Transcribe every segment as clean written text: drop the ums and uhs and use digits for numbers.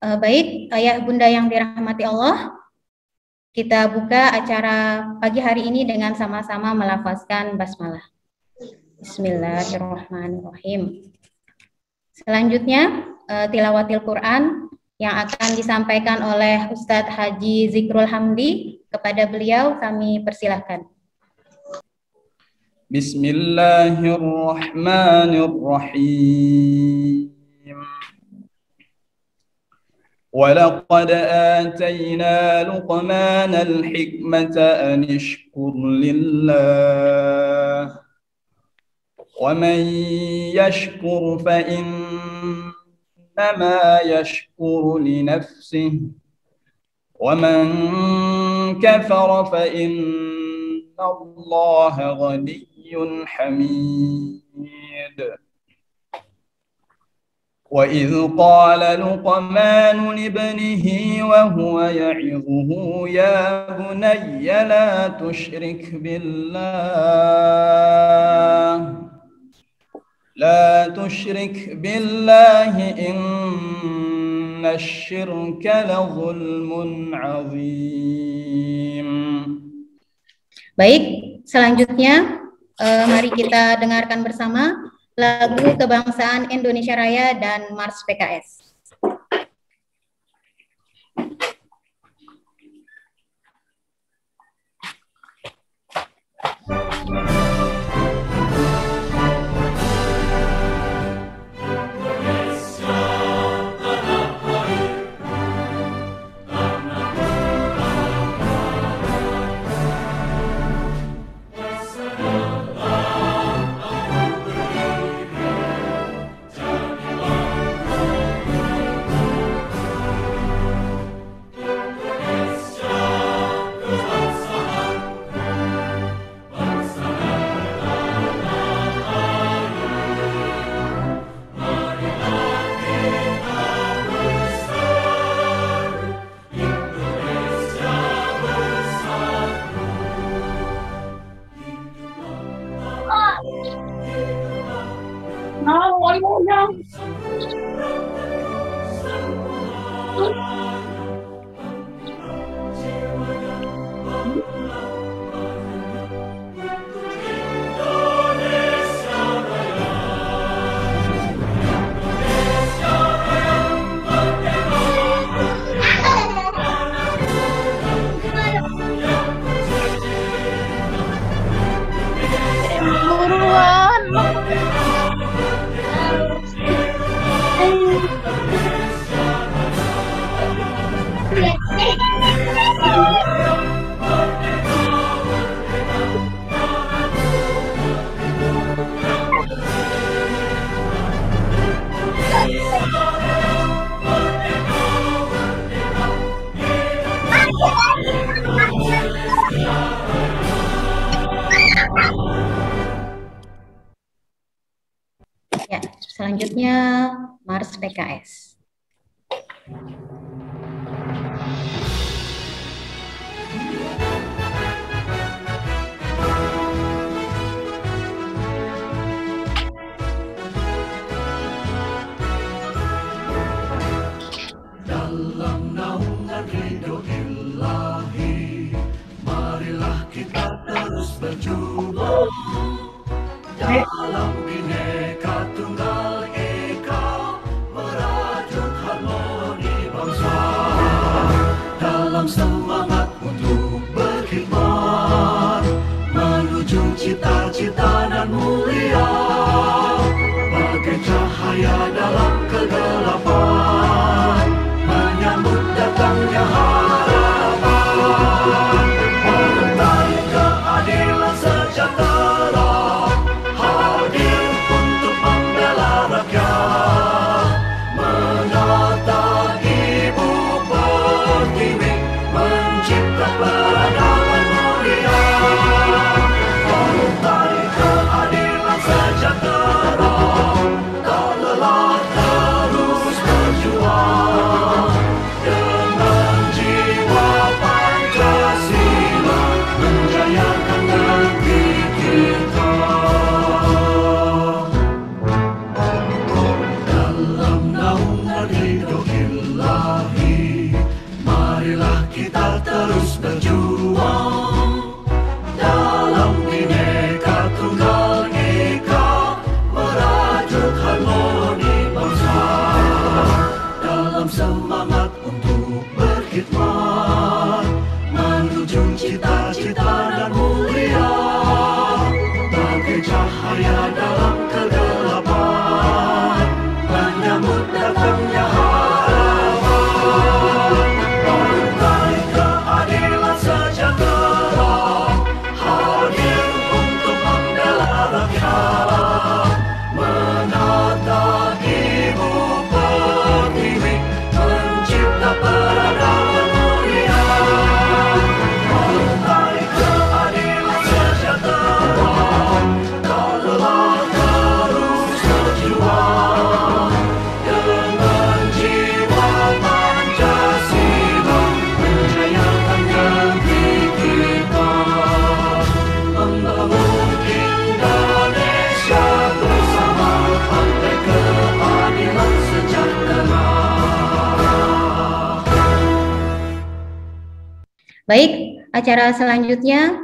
Baik, ayah bunda yang dirahmati Allah, kita buka acara pagi hari ini dengan sama-sama melafazkan basmalah. Bismillahirrahmanirrahim. Selanjutnya, tilawatil Quran yang akan disampaikan oleh Ustadz Haji Zikrul Hamdi. Kepada beliau kami persilahkan. Bismillahirrahmanirrahim. وَلَقَدْ آتَيْنَا لُقْمَانَ الْحِكْمَةَ أَنِ اشْكُرْ لِلَّهِ وَمَنْ يَشْكُرْ فَإِنَّمَا يَشْكُرُ لِنَفْسِهِ وَمَنْ كَفَرَ فَإِنَّ اللَّهَ غَنِيٌّ حَمِيدٌ وَإِذْ قَالَ لُقْمَانُ لِابْنِهِ وَهُوَ يَعِظُهُ يَا بُنَيَّ لَا تُشْرِكْ بِاللَّهِ إِنَّ الشِّرْكَ لَظُلْمٌ عَظِيمٌ. Baik, selanjutnya mari kita dengarkan bersama lagu Kebangsaan Indonesia Raya dan Mars PKS. Ya, selanjutnya Mars PKS. Dalam naungan ridho ilahi, marilah kita terus berjuang dalam Bhinneka Tunggal Ika, merajut harmoni bangsa. Dalam semangat untuk berkhidmat menuju cita-cita dan mulia, bagai cahaya dalam kegelapan, menyambut datangnya harapan. Partai Keadilan Sejahtera hadir untuk membela rakyat, menata Ibu Pertiwi, mencipta peradaban mulia. Partai Keadilan Sejahtera tak lelah terus berjuang dengan cahaya dalam kegelapan, menyambut datangnya harapan. Partai Keadilan Sejahtera hadir untuk membela rakyat, menata ibu pertiwi, mencipta peradaban mulia. Partai Keadilan Sejahtera telah terus berjuang dengan jiwa Pancasila, menjayakan negeri kita, membangun Indonesia bersama. Partai Keadilan Sejahtera. Baik, acara selanjutnya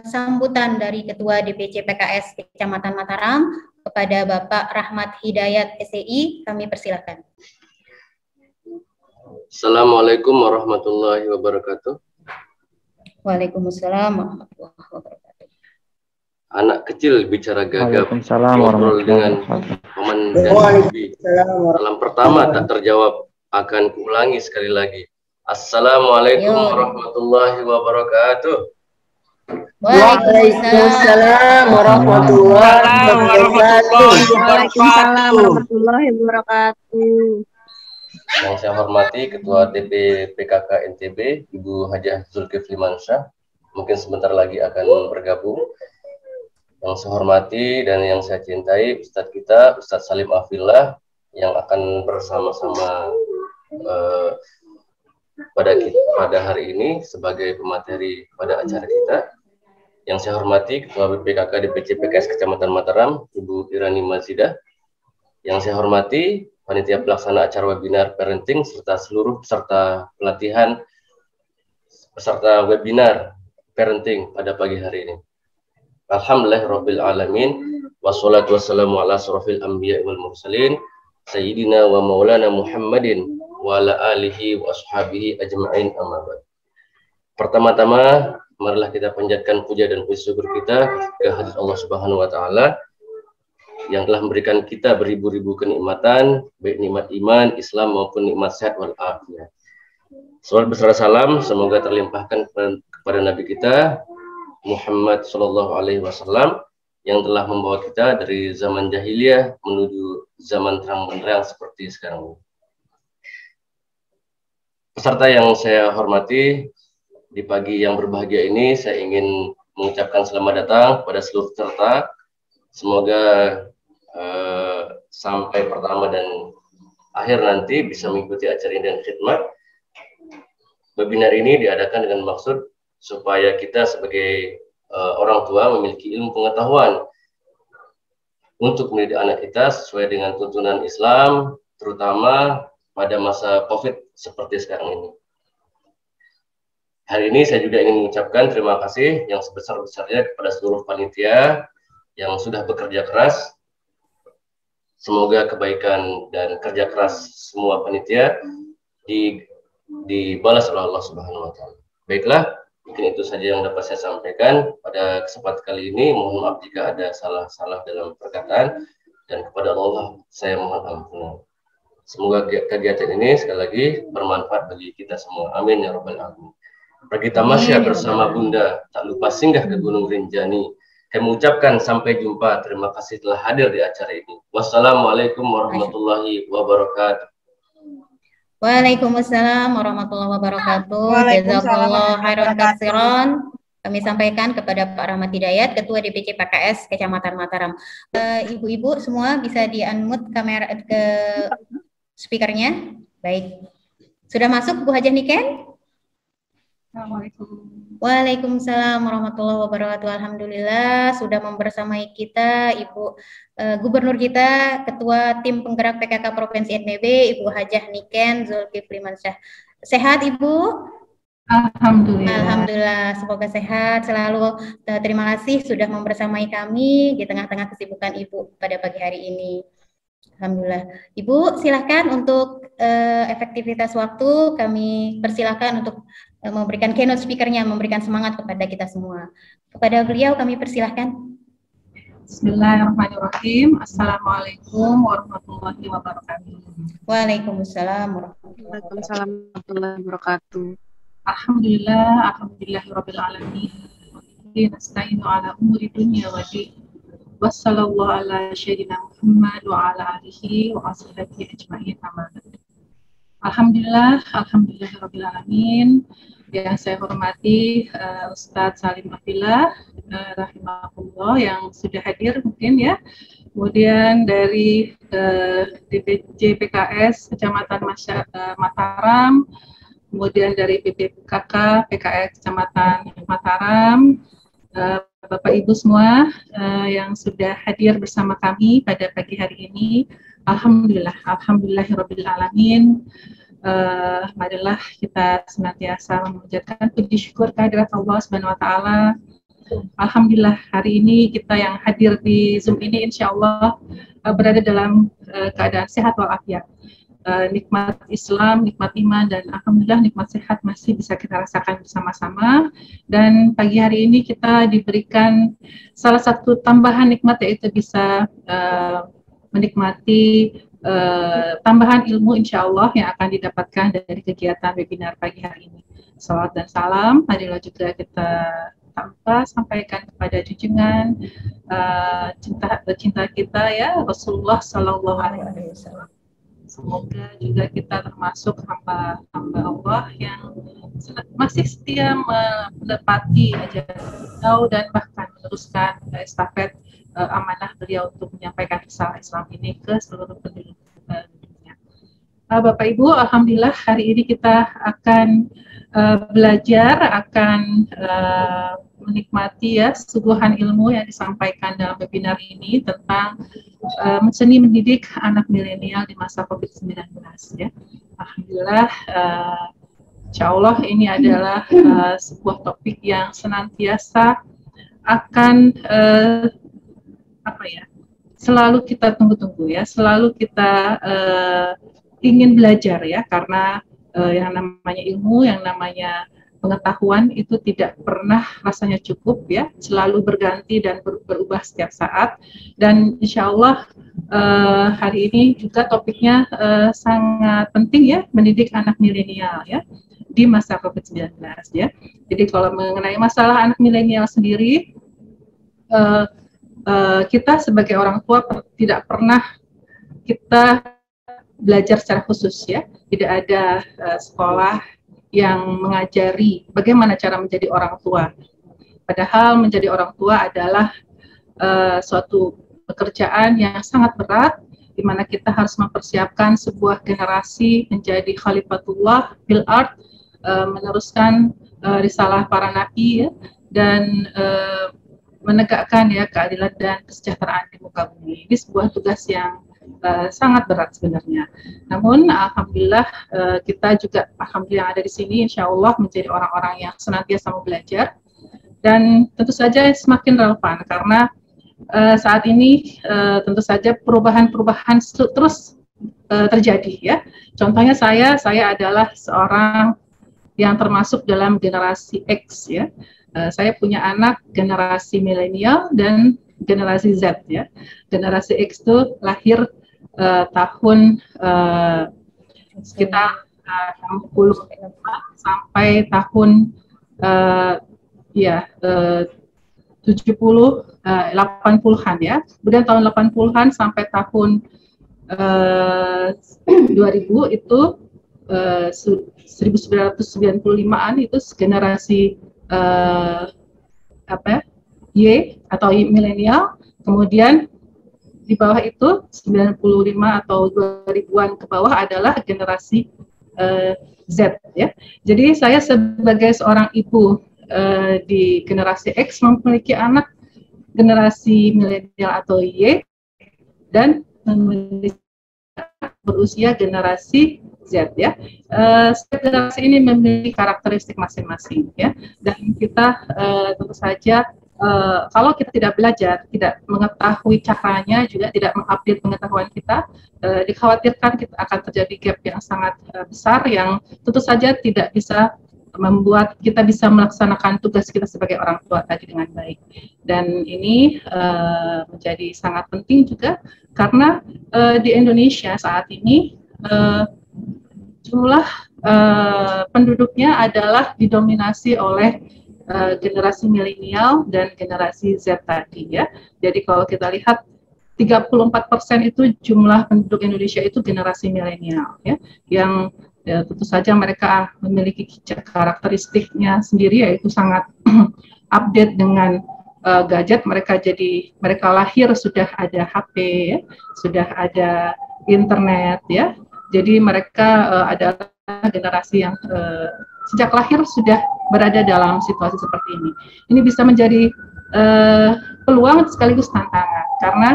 sambutan dari Ketua DPC PKS Kecamatan Mataram kepada Bapak Rahmat Hidayat SEI, kami persilakan. Assalamualaikum warahmatullahi wabarakatuh. Waalaikumsalam warahmatullahi wabarakatuh. Anak kecil bicara gagap, Waalaikumsalam ngobrol dengan warahmatullahi paman dan bibi. Salam pertama tak terjawab, akan kuulangi sekali lagi. Assalamualaikum Yo. warahmatullahi wabarakatuh. Waalaikumsalam warahmatullahi wabarakatuh. Waalaikumsalam warahmatullahi wabarakatuh. Yang saya hormati Ketua DP PKK NTB, Ibu Hajah Zulkifli Mansyah, mungkin sebentar lagi akan bergabung. Yang saya hormati dan yang saya cintai Ustadz kita, Ustadz Salim Afillah, yang akan bersama-sama pada hari ini sebagai pemateri pada acara kita. Yang saya hormati Ketua BPKK DPC PKS Kecamatan Mataram, Ibu Irani Mazidah. Yang saya hormati panitia pelaksana acara webinar parenting serta seluruh peserta pelatihan peserta webinar parenting pada pagi hari ini. Alhamdulillahirabbil alamin, wassalatu wassalamu ala asrofil anbiya wal mursalin, sayyidina wa maulana Muhammadin wa ala alihi wa ashabihi ajma'in, amma ba'd. Pertama-tama marilah kita panjatkan puja dan puji syukur kita kehadirat Allah Subhanahu wa taala yang telah memberikan kita beribu-ribu kenikmatan, baik nikmat iman, Islam maupun nikmat sehat wal afiat. Salawat beserta salam semoga terlimpahkan kepada Nabi kita Muhammad sallallahu alaihi wasallam yang telah membawa kita dari zaman jahiliyah menuju zaman terang benderang seperti sekarang ini. Peserta yang saya hormati, di pagi yang berbahagia ini saya ingin mengucapkan selamat datang kepada seluruh peserta. Semoga sampai pertama dan akhir nanti bisa mengikuti acara ini dan khidmat. Webinar ini diadakan dengan maksud supaya kita sebagai orang tua memiliki ilmu pengetahuan untuk mendidik anak kita sesuai dengan tuntunan Islam, terutama pada masa COVID seperti sekarang ini. Hari ini saya juga ingin mengucapkan terima kasih yang sebesar-besarnya kepada seluruh panitia yang sudah bekerja keras. Semoga kebaikan dan kerja keras semua panitia dibalas oleh Allah Subhanahu wa taala. Baiklah, mungkin itu saja yang dapat saya sampaikan pada kesempatan kali ini. Mohon maaf jika ada salah-salah dalam perkataan, dan kepada Allah saya mohon ampun. Semoga kegiatan ini sekali lagi bermanfaat bagi kita semua. Amin ya rabbal alamin. Pergi tamasya bersama Bunda, tak lupa singgah ke Gunung Rinjani. Kami mengucapkan sampai jumpa. Terima kasih telah hadir di acara ini. Wassalamualaikum warahmatullahi wabarakatuh. Waalaikumsalam warahmatullahi wabarakatuh. Jazakallah khairan katsiran. Kami sampaikan kepada Pak Rahmat Hidayat, Ketua DPC PKS Kecamatan Mataram. Ibu-ibu semua bisa di-unmute kamera ke speakernya. Baik. Sudah masuk Bu Hajah Niken? Assalamualaikum. Waalaikumsalam warahmatullahi wabarakatuh. Alhamdulillah sudah membersamai kita Ibu Gubernur kita, Ketua Tim Penggerak PKK Provinsi NTB, Ibu Hajah Niken Zulkifli Mansyah. Sehat Ibu? Alhamdulillah. Alhamdulillah, semoga sehat selalu. Terima kasih sudah membersamai kami di tengah-tengah kesibukan Ibu pada pagi hari ini. Alhamdulillah. Ibu silahkan untuk efektivitas waktu, kami persilahkan untuk memberikan keynote speaker-nya, memberikan semangat kepada kita semua. Kepada beliau kami persilahkan. Bismillahirrahmanirrahim. Assalamualaikum warahmatullahi wabarakatuh. Waalaikumsalam warahmatullahi Waalaikumsalam warahmatullahi wabarakatuh. Alhamdulillahirabbil alamin. Nasta'inu ala umuri dunya wa din. Wassallallahu ala sayyidina Muhammad wa ala alihi wa ashabihi ajma'in. Alhamdulillahirabbil alamin. Yang saya hormati Ustadz Salim Afillah rahimahullah yang sudah hadir mungkin ya. Kemudian dari DPJ PKS Kecamatan Mataram, kemudian dari PPKK PKS Kecamatan Mataram, Bapak Ibu semua yang sudah hadir bersama kami pada pagi hari ini. Alhamdulillahirabbil alamin. Marilah kita senantiasa memanjatkan puji syukur kehadirat Allah Subhanahu wa taala. Alhamdulillah hari ini kita yang hadir di Zoom ini insya Allah berada dalam keadaan sehat walafiat. Nikmat Islam, nikmat iman, dan alhamdulillah nikmat sehat masih bisa kita rasakan bersama-sama. Dan pagi hari ini kita diberikan salah satu tambahan nikmat, yaitu bisa menikmati tambahan ilmu insya Allah yang akan didapatkan dari kegiatan webinar pagi hari ini. Salawat dan salam marilah juga kita sampaikan kepada junjungan cinta kita ya Rasulullah Sallallahu Alaihi Wasallam. Semoga juga kita termasuk hamba Allah yang masih setia menepati ajaran beliau dan bahkan meneruskan estafet amanah beliau untuk menyampaikan risalah Islam ini ke seluruh penduduk dunia. Bapak Ibu, alhamdulillah hari ini kita akan belajar, akan menikmati ya suguhan ilmu yang disampaikan dalam webinar ini tentang seni mendidik anak milenial di masa COVID-19 ya. Alhamdulillah insya Allah ini adalah sebuah topik yang senantiasa akan selalu kita tunggu-tunggu ya, selalu kita ingin belajar ya, karena yang namanya ilmu, yang namanya pengetahuan itu tidak pernah rasanya cukup ya, selalu berganti dan berubah setiap saat. Dan insya Allah hari ini juga topiknya sangat penting ya, mendidik anak milenial ya di masa COVID-19 ya. Jadi kalau mengenai masalah anak milenial sendiri, kita sebagai orang tua tidak pernah kita belajar secara khusus ya, tidak ada sekolah yang mengajari bagaimana cara menjadi orang tua. Padahal menjadi orang tua adalah suatu pekerjaan yang sangat berat, di mana kita harus mempersiapkan sebuah generasi menjadi khalifatullah fil ard, meneruskan risalah para nabi ya, dan menegakkan ya keadilan dan kesejahteraan di muka bumi. Ini sebuah tugas yang sangat berat sebenarnya. Namun alhamdulillah kita juga alhamdulillah ada di sini insya Allah menjadi orang-orang yang senantiasa mau belajar, dan tentu saja semakin relevan karena saat ini tentu saja perubahan-perubahan terus terjadi ya. Contohnya saya adalah seorang yang termasuk dalam generasi X ya. Saya punya anak generasi milenial dan generasi Z ya. Generasi X itu lahir tahun sekitar 60 sampai tahun 80-an ya. Kemudian tahun 80-an sampai tahun 2000 itu 1995-an itu generasi Y atau milenial. Kemudian di bawah itu 95 atau 2000-an ke bawah adalah generasi Z ya. Jadi saya sebagai seorang ibu di generasi X memiliki anak generasi milenial atau Y dan memiliki berusia generasi Z ya. Setiap generasi ini memiliki karakteristik masing-masing ya, dan kita tentu saja kalau kita tidak belajar, tidak mengetahui caranya, juga tidak mengupdate pengetahuan kita, dikhawatirkan kita akan terjadi gap yang sangat besar yang tentu saja tidak bisa membuat kita bisa melaksanakan tugas kita sebagai orang tua tadi dengan baik. Dan ini menjadi sangat penting juga karena di Indonesia saat ini jumlah penduduknya adalah didominasi oleh generasi milenial dan generasi Z tadi ya. Jadi kalau kita lihat 34% itu jumlah penduduk Indonesia itu generasi milenial ya, yang tentu saja mereka memiliki karakteristiknya sendiri, yaitu sangat update dengan gadget. Mereka lahir sudah ada HP ya, sudah ada internet ya. Jadi mereka adalah generasi yang sejak lahir sudah berada dalam situasi seperti ini. Ini bisa menjadi peluang sekaligus tantangan karena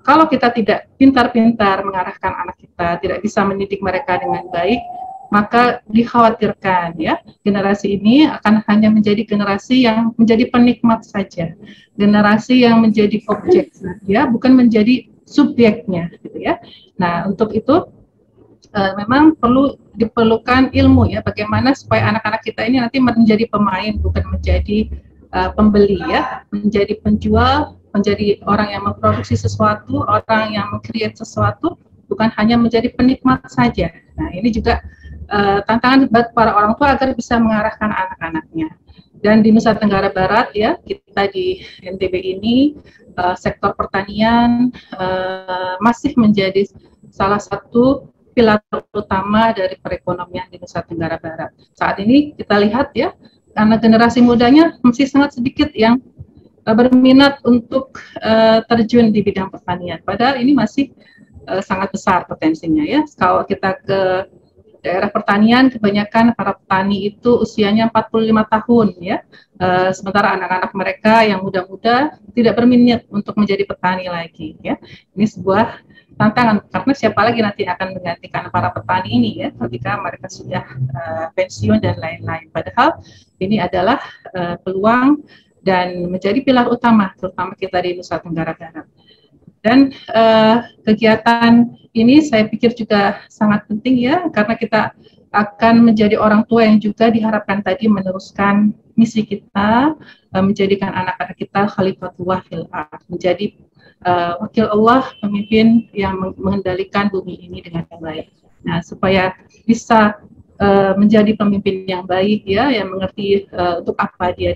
kalau kita tidak pintar-pintar mengarahkan anak kita, tidak bisa mendidik mereka dengan baik, maka dikhawatirkan ya generasi ini akan hanya menjadi generasi yang menjadi penikmat saja, generasi yang menjadi objek saja, bukan menjadi subjeknya, gitu ya. Nah untuk itu memang diperlukan ilmu ya, bagaimana supaya anak-anak kita ini nanti menjadi pemain, bukan menjadi pembeli ya, menjadi penjual, menjadi orang yang memproduksi sesuatu, orang yang meng-create sesuatu, bukan hanya menjadi penikmat saja. Nah ini juga tantangan buat para orang tua agar bisa mengarahkan anak-anaknya. Dan di Nusa Tenggara Barat ya, kita di NTB ini sektor pertanian masih menjadi salah satu pilar utama dari perekonomian di Nusa Tenggara Barat. Saat ini kita lihat ya, karena generasi mudanya masih sangat sedikit yang berminat untuk terjun di bidang pertanian. Padahal ini masih sangat besar potensinya ya. Kalau kita ke daerah pertanian, kebanyakan para petani itu usianya 45 tahun ya. Sementara anak-anak mereka yang muda-muda tidak berminat untuk menjadi petani lagi ya. Ini sebuah tantangan karena siapa lagi nanti akan menggantikan para petani ini ya ketika mereka sudah pensiun dan lain-lain. Padahal ini adalah peluang dan menjadi pilar utama, terutama kita di Nusa Tenggara Barat. Dan kegiatan ini saya pikir juga sangat penting ya, karena kita akan menjadi orang tua yang juga diharapkan tadi meneruskan misi kita, menjadikan anak-anak kita khalifatullah fil ardh, menjadi wakil Allah, pemimpin yang mengendalikan bumi ini dengan baik. Nah, supaya bisa menjadi pemimpin yang baik ya, yang mengerti untuk apa dia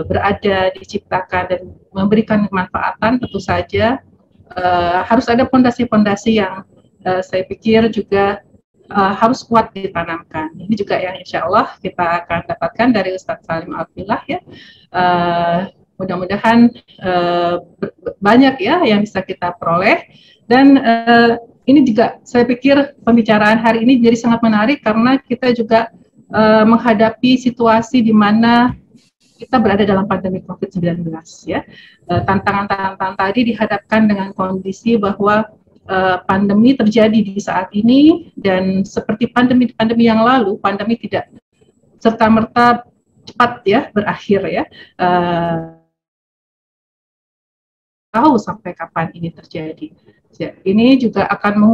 berada, diciptakan dan memberikan kemanfaatan, tentu saja harus ada fondasi-fondasi yang saya pikir juga harus kuat ditanamkan. Ini juga yang insya Allah kita akan dapatkan dari Ustadz Salim Al-Billah ya. Mudah-mudahan banyak ya yang bisa kita peroleh. Dan ini juga saya pikir pembicaraan hari ini jadi sangat menarik karena kita juga menghadapi situasi di mana kita berada dalam pandemi COVID-19 ya. Tantangan-tantangan tadi dihadapkan dengan kondisi bahwa pandemi terjadi di saat ini, dan seperti pandemi-pandemi yang lalu, pandemi tidak serta-merta cepat ya berakhir ya. Tahu sampai kapan ini terjadi. Ya, ini juga akan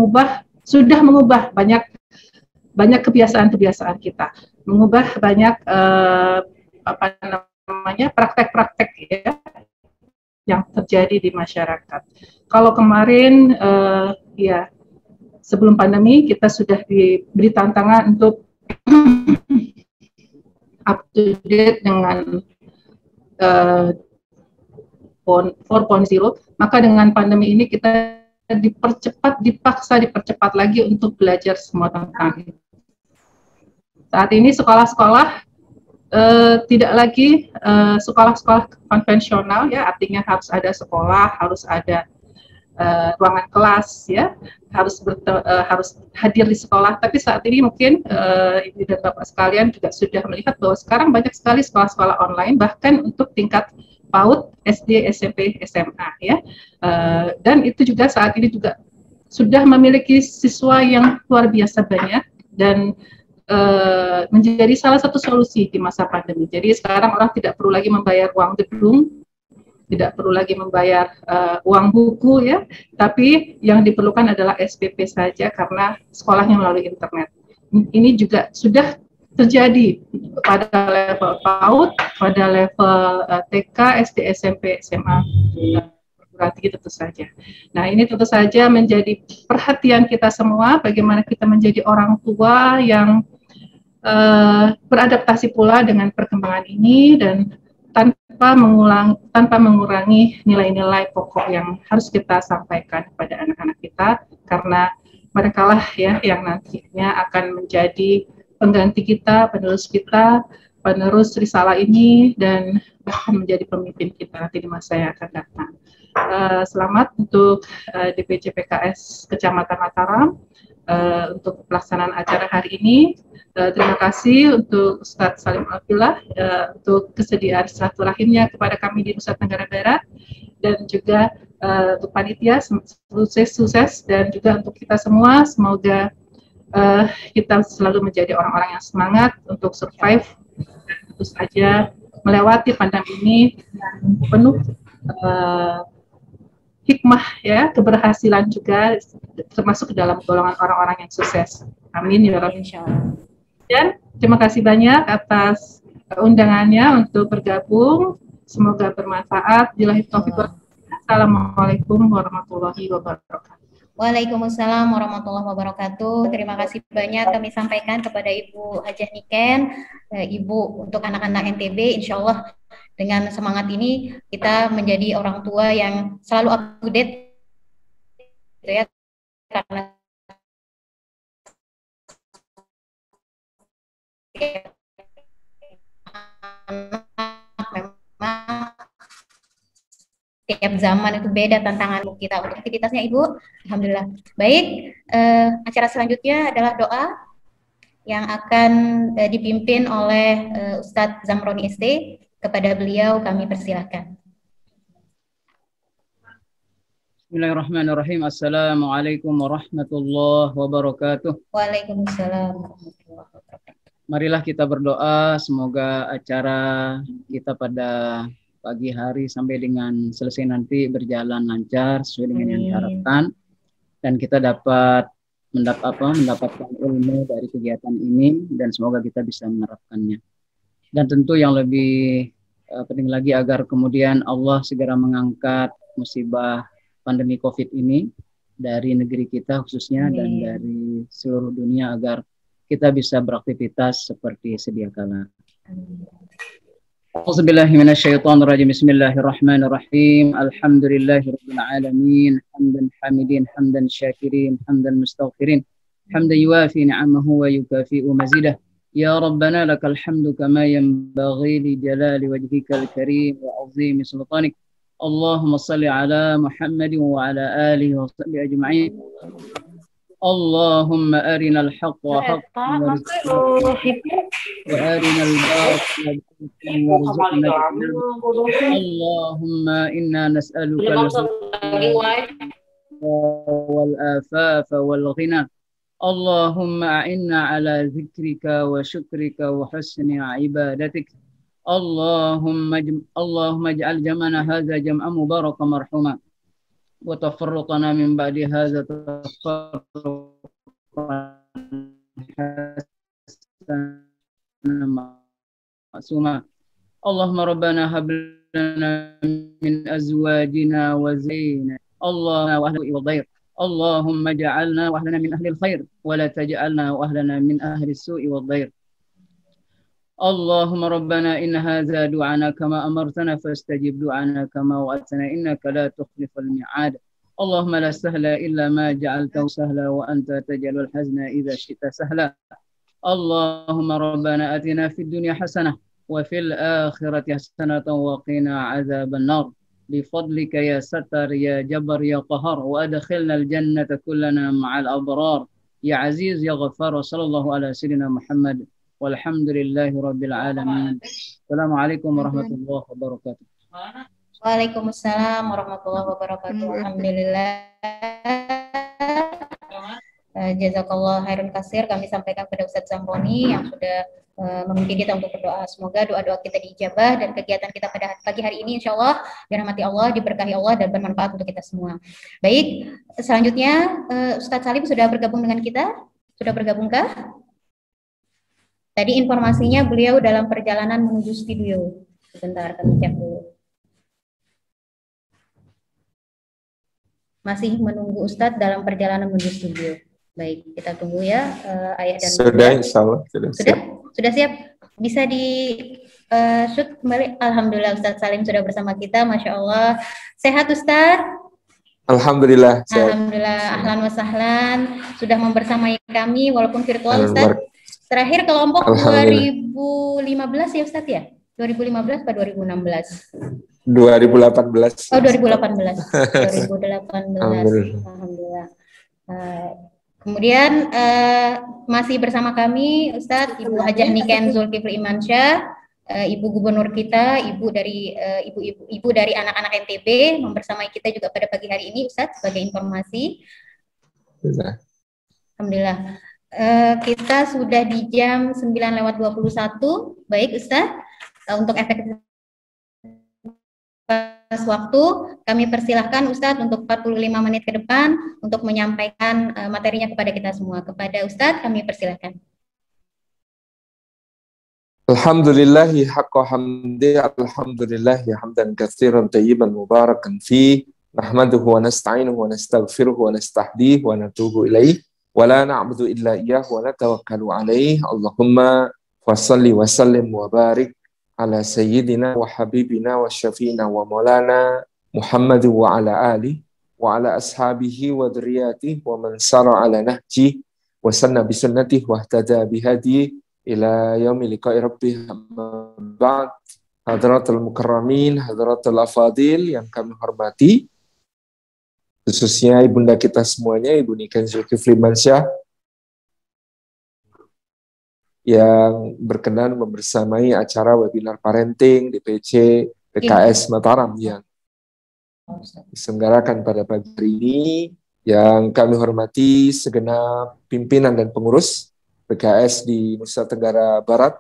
sudah mengubah banyak kebiasaan-kebiasaan kita, mengubah banyak praktek-praktek ya yang terjadi di masyarakat. Kalau kemarin ya sebelum pandemi kita sudah diberi tantangan untuk up to date dengan 4.0, maka dengan pandemi ini kita dipaksa dipercepat lagi untuk belajar semua tentang itu. Saat ini sekolah-sekolah tidak lagi sekolah-sekolah konvensional ya, artinya harus ada sekolah, harus ada ruangan kelas ya, harus hadir di sekolah. Tapi saat ini mungkin Ibu dan Bapak sekalian juga sudah melihat bahwa sekarang banyak sekali sekolah-sekolah online, bahkan untuk tingkat PAUD, SD, SMP, SMA ya. Dan itu juga saat ini juga sudah memiliki siswa yang luar biasa banyak dan menjadi salah satu solusi di masa pandemi. Jadi sekarang orang tidak perlu lagi membayar uang gedung, tidak perlu lagi membayar uang buku ya, tapi yang diperlukan adalah SPP saja karena sekolahnya melalui internet. Ini juga sudah terjadi pada level PAUD, pada level TK, SD, SMP, SMA, perguruan tinggi tentu saja. Nah, ini tentu saja menjadi perhatian kita semua, bagaimana kita menjadi orang tua yang beradaptasi pula dengan perkembangan ini dan tanpa mengurangi nilai-nilai pokok yang harus kita sampaikan kepada anak-anak kita, karena merekalah ya yang nantinya akan menjadi pengganti kita, penerus risalah ini, dan bahkan menjadi pemimpin kita nanti di masa yang akan datang. Selamat untuk DPC PKS Kecamatan Mataram untuk pelaksanaan acara hari ini. Terima kasih untuk Ustadz Salim Abdullah untuk kesediaan silaturahimnya kepada kami di Nusa Tenggara Barat, dan juga untuk panitia sukses, dan juga untuk kita semua, semoga kita selalu menjadi orang-orang yang semangat untuk survive dan tentu saja melewati pandemi ini dengan penuh hikmah ya, keberhasilan juga, termasuk dalam golongan orang-orang yang sukses. Amin ya Rabbi. Dan terima kasih banyak atas undangannya untuk bergabung. Semoga bermanfaat. Billahi taufiq. Assalamualaikum warahmatullahi wabarakatuh. Waalaikumsalam warahmatullahi wabarakatuh. Terima kasih banyak kami sampaikan kepada Ibu Hajah Niken, Ibu untuk anak-anak NTB. Insya Allah dengan semangat ini kita menjadi orang tua yang selalu up to date, gitu ya, karena tiap zaman itu beda tantangan kita untuk aktivitasnya Ibu. Alhamdulillah. Baik, acara selanjutnya adalah doa yang akan dipimpin oleh Ustadz Zamroni ST. Kepada beliau kami persilahkan. Bismillahirrahmanirrahim. Assalamualaikum warahmatullahi wabarakatuh. Waalaikumsalam warahmatullahi wabarakatuh. Marilah kita berdoa semoga acara kita pada pagi hari sampai dengan selesai nanti berjalan lancar sesuai dengan yang diharapkan, dan kita dapat mendapatkan ilmu dari kegiatan ini, dan semoga kita bisa menerapkannya. Dan tentu yang lebih penting lagi agar kemudian Allah segera mengangkat musibah pandemi COVID ini dari negeri kita khususnya dan dari seluruh dunia, agar kita bisa beraktivitas seperti sedia kala. A'udzubillahi minasyaitonirrajim. Bismillahirrahmanirrahim. Alhamdulillahirabbil alamin. Hamdan hamidin, hamdan syakirin, hamdan mustaghfirin, hamdan yuwafi ni'amahu wa yukafi'u mazidah. Ya Rabbana lakal hamdu kama yanbaghi li jalali wajhikal karim wa azimi sultanik. Allahumma salli ala Muhammadin wa ala alihi wa sahbihi ajma'in. Allahumma arinal haqqa haqqan wa arinal batila batilan warzuqna ijtinaba. Allahumma inna nas'aluka al-huda wal afafa wal ghina. Allahumma a'inna ala zikrika wa syukrika wa husni ibadatik. Allahumma ij'al jam'ana hadza jam'an mubarakan marhuma wa tafarruqana min ba'di hadza tafarruqan ma'suma. Allahumma rabbana hab lana min azwajina wa zaina Allahumma wa ahli wa dhayr. Allahumma ja'alna wa ahlana min ahli al-khair wa la taj'alna wa ahlana min ahli as-su'i wa dhayr. Allahumma rabbana inna hadza du'ana kama amartana fastajib du'ana kama wa'adtana innaka la tukhliful mi'ad. Allahumma la sahla illa ma ja'altahu sahla wa anta taj'alul hazna idza syi'ta sahla. Allahumma rabbana atina fid dunya hasanah wa fil akhirati hasanatan wa qina 'adzaban nar. بفضلك يا ستر يا جبر يا قهر وأدخلنا الجنة كلنا مع الأبرار يا عزيز يا غفار. وصلى الله على سيدنا محمد والحمد لله رب العالمين. السلام عليكم ورحمة الله وبركاته. Waalaikumsalam warahmatullahi wabarakatuh. Alhamdulillah. Jazakallah khairan kasir. Kami sampaikan kepada Ustadz Zamroni yang sudah memimpin kita untuk berdoa. Semoga doa-doa kita diijabah dan kegiatan kita pada pagi hari ini insya Allah dirahmati Allah, diberkahi Allah, dan bermanfaat untuk kita semua. Baik, selanjutnya Ustadz Salim sudah bergabung dengan kita. Sudah bergabungkah? Tadi informasinya beliau dalam perjalanan menuju studio. Sebentar, kami cek dulu. Masih menunggu Ustadz dalam perjalanan menuju studio. Baik, kita tunggu ya, Ayah dan Sudah, Bunda. insya Allah. Sudah siap? Bisa di shoot kembali. Alhamdulillah Ustadz Salim sudah bersama kita, Masya Allah. Sehat Ustadz? Alhamdulillah. Alhamdulillah, ahlan wa sahlan. Sudah membersamai kami walaupun virtual Ustadz. Terakhir kelompok 2015 ya Ustadz ya? 2015 atau 2016? 2018. Oh 2018. 2018. Alhamdulillah. Kemudian masih bersama kami Ustadz Ibu Hajah Niken Zulkifli Imansyah, Ibu Gubernur kita, ibu dari anak-anak NTB membersamai kita juga pada pagi hari ini Ustadz sebagai informasi. Alhamdulillah. Kita sudah di jam 9:21. Baik Ustadz, untuk efektivitas waktu kami persilahkan Ustadz untuk 45 menit ke depan untuk menyampaikan materinya kepada kita semua. Kepada Ustadz kami persilahkan. Alhamdulillahi haqqa hamdi, alhamdulillahi hamdan katsiran tayyiban mubarakan fi, nahmaduhu wa nasta'inuhu wa nastaghfiruhu wa nastahdihi wa natubu ilaih. Wala na'budu illa iyyahu wa natawakkalu alaih. Allahumma wassalli wa sallim wa barik ala sayyidina wa habibina wa syafi'ina wa maulana Muhammad wa ala ali wa ala ashabihi wa dzurriyyatihi wa man sara ala nahji wa sanna bi sunnatihi wa ihtada bi hadi ila yaumi liqa'i rabbih. Ba'd. Hadratul mukarramin, hadratul afadil yang kami hormati, khususnya ibunda kita semuanya, Ibu Niken Zulkifli Imansyah, yang berkenan membersamai acara webinar parenting DPC PKS Mataram yang diselenggarakan pada pagi hari ini, yang kami hormati segenap pimpinan dan pengurus PKS di Nusa Tenggara Barat,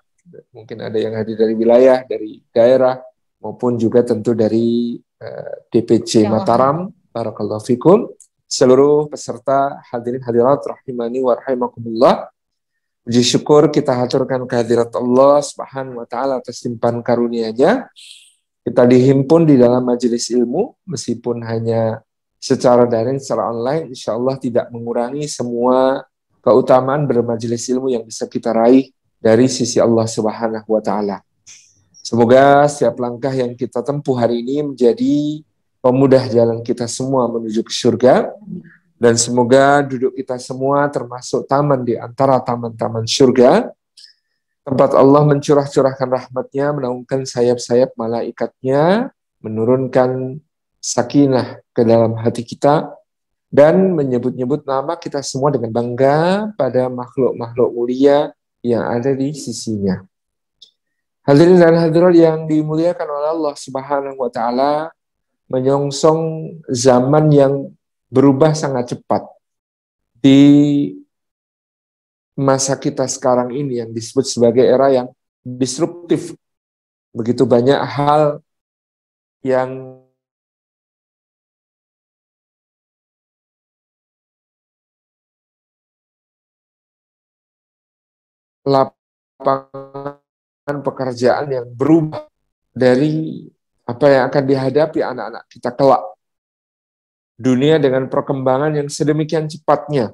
mungkin ada yang hadir dari wilayah, dari daerah, maupun juga tentu dari DPC Mataram. Barakallahu fikum. Seluruh peserta hadirin hadirat rahimani wa rahimakumullah. Puji syukur kita haturkan kehadirat Allah Subhanahu wa taala atas limpahan karunia-Nya. Kita dihimpun di dalam majelis ilmu meskipun hanya secara daring, secara online, insyaallah tidak mengurangi semua keutamaan bermajelis ilmu yang bisa kita raih dari sisi Allah Subhanahu wa taala. Semoga setiap langkah yang kita tempuh hari ini menjadi pemudah jalan kita semua menuju ke surga, dan semoga duduk kita semua termasuk taman di antara taman-taman surga, tempat Allah mencurah-curahkan rahmat-Nya, menaungkan sayap-sayap malaikatnya, menurunkan sakinah ke dalam hati kita, dan menyebut-nyebut nama kita semua dengan bangga pada makhluk-makhluk mulia yang ada di sisinya. Hadirin dan hadirat yang dimuliakan oleh Allah Subhanahu wa taala, menyongsong zaman yang berubah sangat cepat di masa kita sekarang ini yang disebut sebagai era yang disruptif. Begitu banyak hal yang lapangan pekerjaan yang berubah dari apa yang akan dihadapi anak-anak kita kelak. Dunia dengan perkembangan yang sedemikian cepatnya,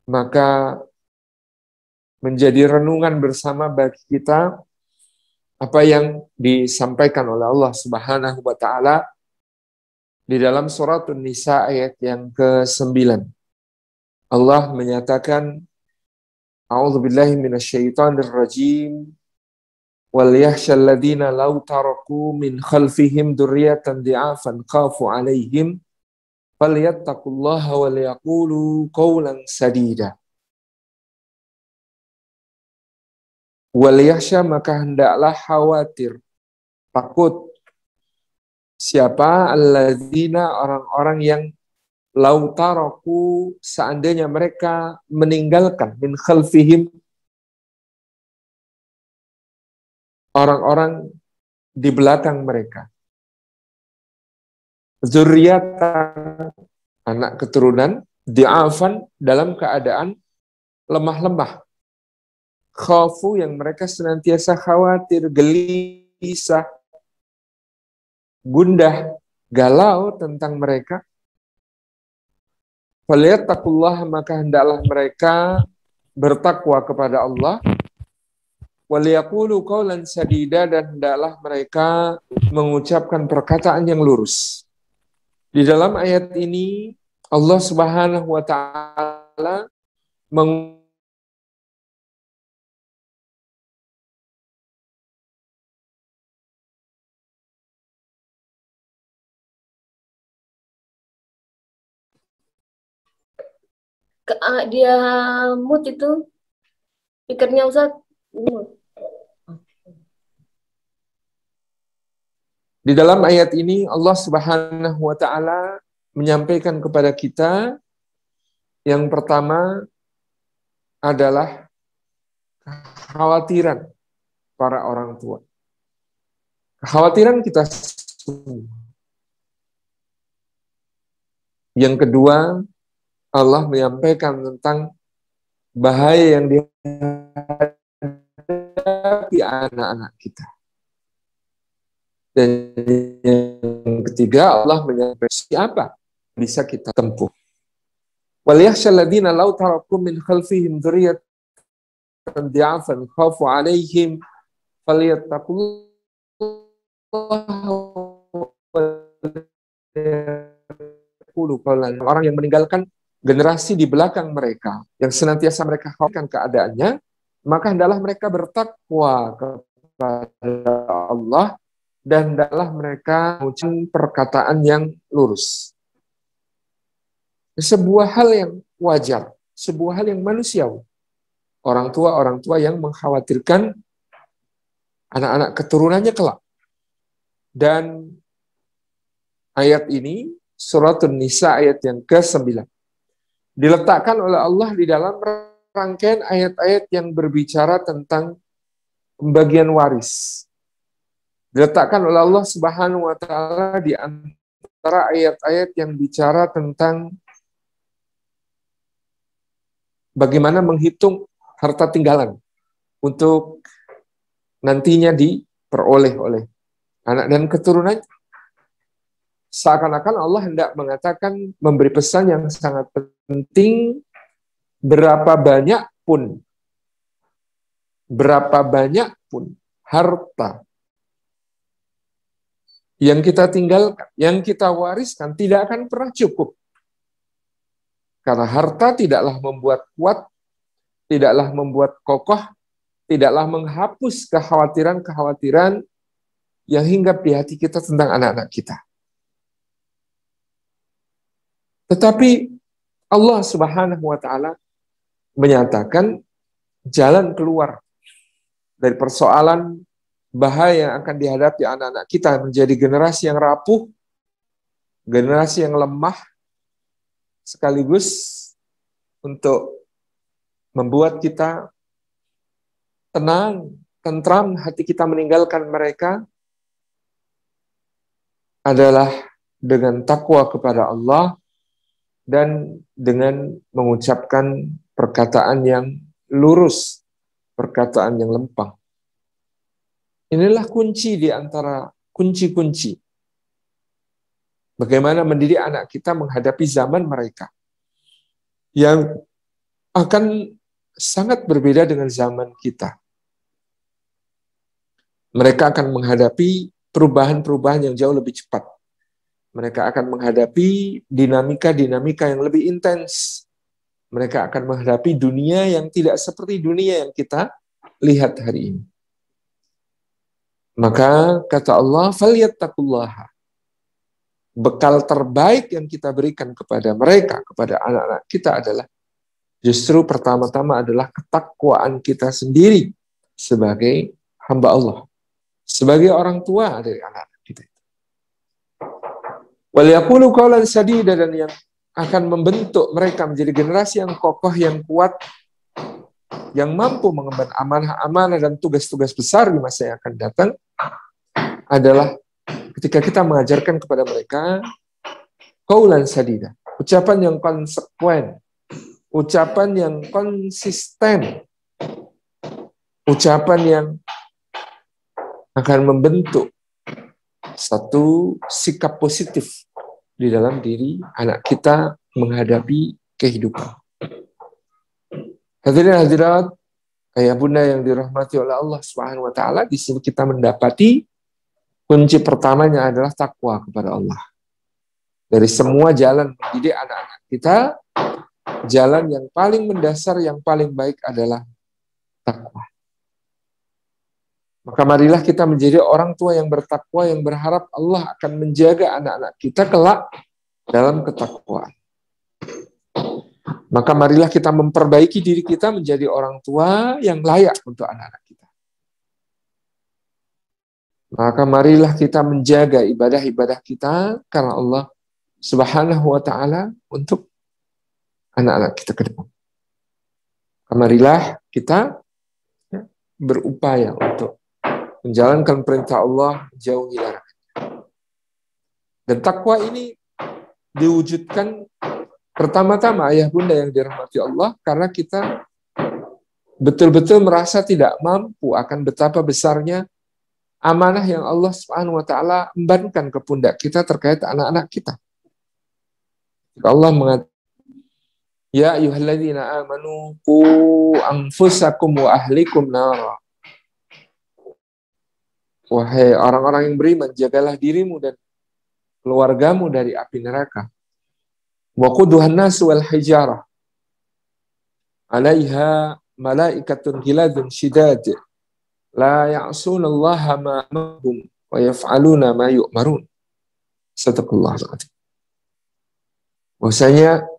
maka menjadi renungan bersama bagi kita apa yang disampaikan oleh Allah Subhanahu wa taala di dalam surat An-Nisa ayat yang ke-9. Allah menyatakan, A'udzubillahi minasyaitonir rajim. Wal yakhshal ladzina law taraku min khalfihim dzurriyyatan dhi'afan khafu 'alaihim falyattaqullaha wal yaqulu qawlan sadida. Wal yakhsha, maka hendaklah khawatir, takut siapa alladzina, orang-orang yang law taraku, seandainya mereka meninggalkan, min khalfihim, orang-orang di belakang mereka, dzurriyyatan, anak keturunan, dhi'afan, dalam keadaan lemah-lemah, Khafu yang mereka senantiasa khawatir, gelisah, gundah, galau tentang mereka. Falyattaqullah, maka hendaklah mereka bertakwa kepada Allah. Waliyaqulu qawlan sadida, dan hendaklah mereka mengucapkan perkataan yang lurus. Di dalam ayat ini Allah Subhanahu wa taala dia mood itu speakernya Ustaz. Di dalam ayat ini Allah Subhanahu wa taala menyampaikan kepada kita yang pertama adalah kekhawatiran para orang tua. Kekhawatiran kita semua. Yang kedua, Allah menyampaikan tentang bahaya yang dihadapi anak-anak kita. Dan yang ketiga, Allah menyampaikan siapa bisa kita tempuh. وَلْيَخْشَى الَّذِينَ لَوْ تَرَكُوا مِنْ خَلْفِهِمْ ذُرِّيَّةً ضِعَافًا خَافُوا عَلَيْهِمْ فَلْيَتَّقُوا اللَّهَ. Orang yang meninggalkan generasi di belakang mereka yang senantiasa mereka khawatirkan keadaannya, maka hendaklah mereka bertakwa kepada Allah dan hendaklah mereka mengucapkan perkataan yang lurus. Sebuah hal yang wajar, sebuah hal yang manusiawi. Orang tua yang mengkhawatirkan anak-anak keturunannya kelak. Dan ayat ini, Surat An-Nisa ayat yang ke-9. Diletakkan oleh Allah di dalam rangkaian ayat-ayat yang berbicara tentang pembagian waris. Diletakkan oleh Allah Subhanahu wa taala di antara ayat-ayat yang bicara tentang bagaimana menghitung harta tinggalan untuk nantinya diperoleh oleh anak dan keturunannya. Seakan-akan Allah hendak mengatakan, memberi pesan yang sangat penting, berapa banyak pun harta yang kita tinggalkan, yang kita wariskan tidak akan pernah cukup. Karena harta tidaklah membuat kuat, tidaklah membuat kokoh, tidaklah menghapus kekhawatiran-kekhawatiran yang hinggap di hati kita tentang anak-anak kita. Tetapi Allah Subhanahu wa taala menyatakan jalan keluar dari persoalan bahaya yang akan dihadapi anak-anak kita menjadi generasi yang rapuh, generasi yang lemah, sekaligus untuk membuat kita tenang, tentram hati kita meninggalkan mereka adalah dengan takwa kepada Allah dan dengan mengucapkan perkataan yang lurus, perkataan yang lempang. Inilah kunci di antara kunci-kunci bagaimana mendidik anak kita menghadapi zaman mereka yang akan sangat berbeda dengan zaman kita. Mereka akan menghadapi perubahan-perubahan yang jauh lebih cepat. Mereka akan menghadapi dinamika-dinamika yang lebih intens. Mereka akan menghadapi dunia yang tidak seperti dunia yang kita lihat hari ini. Maka kata Allah, falyattaqullaha. Bekal terbaik yang kita berikan kepada mereka, kepada anak-anak kita adalah justru pertama-tama adalah ketakwaan kita sendiri sebagai hamba Allah, sebagai orang tua dari anak-anak kita. Waliyaqulu qawlan sadida, dan yang akan membentuk mereka menjadi generasi yang kokoh, yang kuat, yang mampu mengemban amanah-amanah dan tugas-tugas besar di masa yang akan datang adalah ketika kita mengajarkan kepada mereka qawlan sadida, ucapan yang konsekuen, ucapan yang konsisten, ucapan yang akan membentuk satu sikap positif di dalam diri anak kita menghadapi kehidupan. Hadirin hadirat, ayah bunda yang dirahmati oleh Allah Subhanahu wa taala, di sini kita mendapati kunci pertamanya adalah takwa kepada Allah. Dari semua jalan mendidik anak-anak kita, jalan yang paling mendasar, yang paling baik adalah takwa. Maka marilah kita menjadi orang tua yang bertakwa, yang berharap Allah akan menjaga anak-anak kita kelak dalam ketakwaan. Maka marilah kita memperbaiki diri kita menjadi orang tua yang layak untuk anak-anak kita. Maka marilah kita menjaga ibadah-ibadah kita karena Allah Subhanahu wa ta'ala untuk anak-anak kita ke depan. Maka marilah kita berupaya untuk menjalankan perintah Allah, jauhi larangan. Dan takwa ini diwujudkan pertama-tama ayah bunda yang dirahmati Allah karena kita betul-betul merasa tidak mampu akan betapa besarnya amanah yang Allah Subhanahu wa taala embankan ke pundak kita terkait anak-anak kita. Allah mengatakan, ya ayyuhalladzina amanu qu anfusakum wa ahlikum nara. Wahai orang-orang yang beriman, jagalah dirimu dan keluargamu dari api neraka. Wa quduhan nas wal hijarah 'alaiha malaikatun ghiladun shidad la ya'sunallaha ma amarahum wa yaf'aluna ma yu'marun. Sadaqallahul adzim. Bahwasanya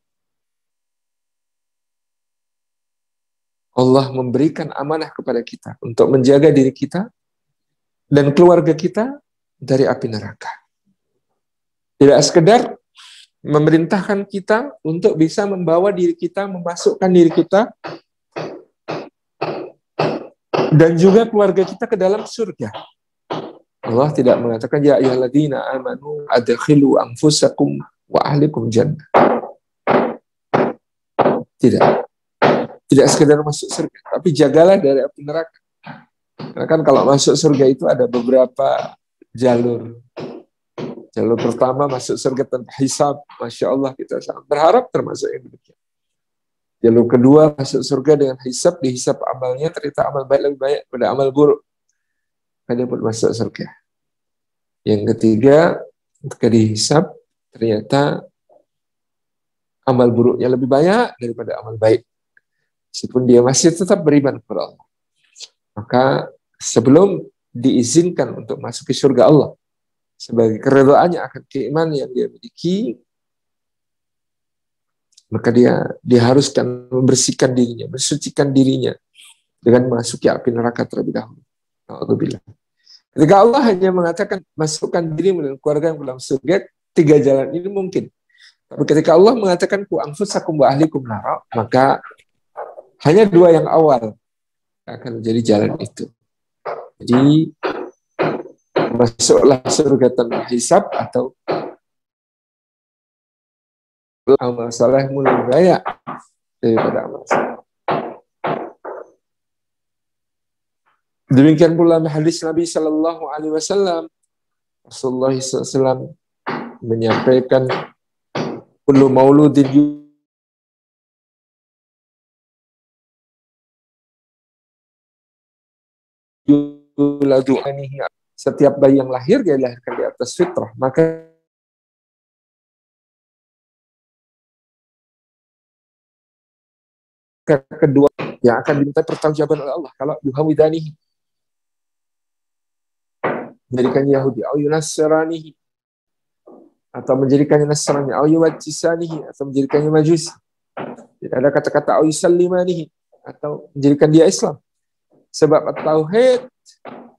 Allah memberikan amanah kepada kita untuk menjaga diri kita dan keluarga kita dari api neraka. Tidak sekedar memerintahkan kita untuk bisa membawa diri kita, memasukkan diri kita dan juga keluarga kita ke dalam surga. Allah tidak mengatakan ya ayyuhalladzina amanu adkhilu anfusakum wa ahlikum jannah. Tidak sekedar masuk surga, tapi jagalah dari api neraka. Karena kan kalau masuk surga itu ada beberapa jalur. Jalur pertama masuk surga tanpa hisab. Masya Allah, kita sangat berharap termasuk yang demikian. Jalur kedua masuk surga dengan hisab, dihisab amalnya, ternyata amal baik lebih banyak pada amal buruk. Dia pun masuk surga. Yang ketiga, ketika dihisab, ternyata amal buruknya lebih banyak daripada amal baik. Meskipun dia masih tetap beriman kepada Allah. Maka sebelum diizinkan untuk masuk ke surga Allah, sebagai keredoannya akan keimanan yang dia miliki, maka dia diharuskan membersihkan dirinya, mensucikan dirinya dengan memasuki api neraka terlebih dahulu. Alhamdulillah. Ketika Allah hanya mengatakan masukkan dirimu dan keluarga yang dalam surga, 3 jalan ini mungkin. Tapi ketika Allah mengatakan ku anfusakum wa ahlikum nara, maka hanya 2 yang awal akan menjadi jalan itu. Jadi masuklah surga tanpa hisab atau amal saleh mulai banyak daripada amal saleh. Demikian pula hadis Nabi Sallallahu Alaihi Wasallam, Rasulullah SAW menyampaikan kullu mauludin yuladu anihi, setiap bayi yang lahir dia dilahirkan di atas fitrah, maka kedua yang akan diminta pertanggungjawaban oleh Allah kalau yuhawidanihi, menjadikannya Yahudi, au yunassiranihi, atau menjadikannya Nasrani, au yuwajjisanihi, atau menjadikannya Majusi. Tidak ada kata-kata au yusallimanihi, atau menjadikan dia Islam. Sebab at-tauhid,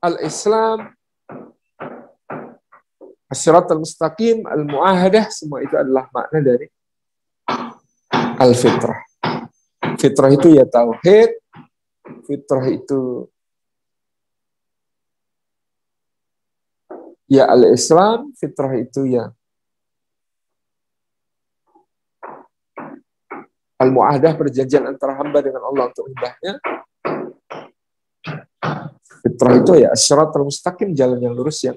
al-Islam, as-sirat al-mustaqim, al-mu'ahadah, semua itu adalah makna dari al-fitrah. Fitrah itu ya tauhid, fitrah itu ya al-Islam, fitrah itu ya al-mu'ahadah, perjanjian antara hamba dengan Allah untuk menyembahnya. fitrah itu ya as-siratal mustaqim, jalan yang lurus yang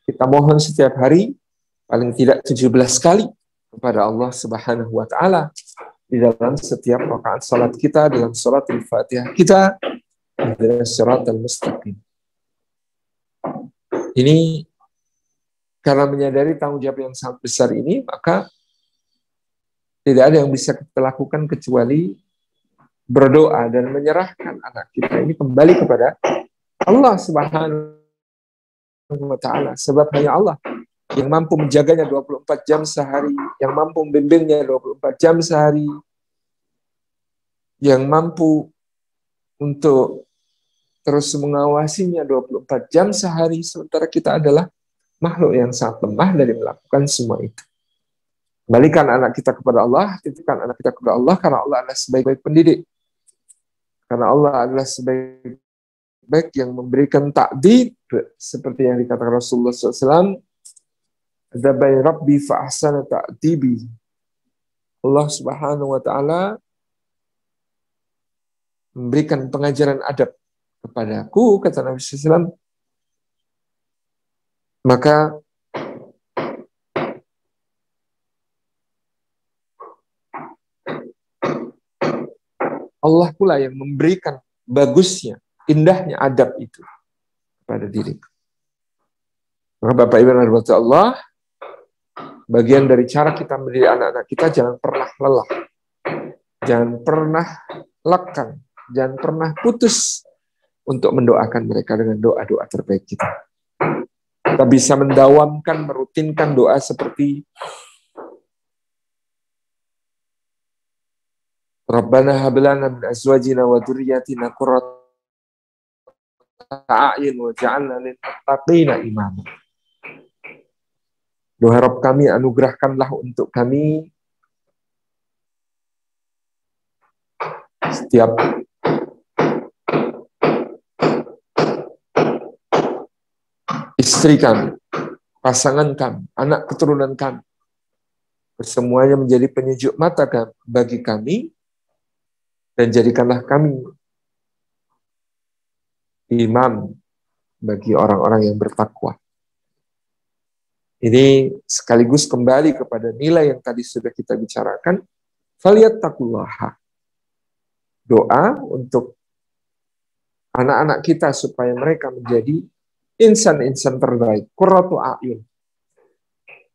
kita mohon setiap hari paling tidak 17 kali kepada Allah Subhanahu wa taala di dalam setiap rakaat salat kita, dalam salat Al-Fatihah kita, as-siratal mustaqim. Ini karena menyadari tanggung jawab yang sangat besar ini, maka tidak ada yang bisa kita lakukan kecuali berdoa dan menyerahkan anak kita ini kembali kepada Allah Subhanahu wa taala, sebab hanya Allah yang mampu menjaganya 24 jam sehari, yang mampu membimbingnya 24 jam sehari, yang mampu untuk terus mengawasinya 24 jam sehari, sementara kita adalah makhluk yang sangat lemah dari melakukan semua itu. Kembalikan anak kita kepada Allah, titipkan anak kita kepada Allah, karena Allah adalah sebaik-baik pendidik. Karena Allah adalah sebaik-baik yang memberikan takdib, seperti yang dikatakan Rasulullah SAW, Adabai Rabbi fa ahsana ta'dibi. Allah Subhanahu wa taala memberikan pengajaran adab kepadaku, kata Nabi SAW. Maka Allah pula yang memberikan bagusnya, indahnya adab itu kepada diriku. Maka Bapak Ibu dan Allah, bagian dari cara kita mendidik anak-anak kita, jangan pernah lelah, jangan pernah lekang, jangan pernah putus untuk mendoakan mereka dengan doa-doa terbaik kita. Kita bisa mendawamkan, merutinkan doa seperti Rabbana hab lana min azwajina wa dzurriyyatina qurrata a'yun waj'alna lil muttaqina imama. Doa Rabb kami, anugerahkanlah untuk kami setiap istri kami, pasangan kami, anak keturunan kami, semuanya menjadi penyejuk mata bagi kami, dan jadikanlah kami imam bagi orang-orang yang bertakwa. Ini sekaligus kembali kepada nilai yang tadi sudah kita bicarakan. Falyattaqullaha. Doa untuk anak-anak kita supaya mereka menjadi insan-insan terbaik. Qurratu a'yun.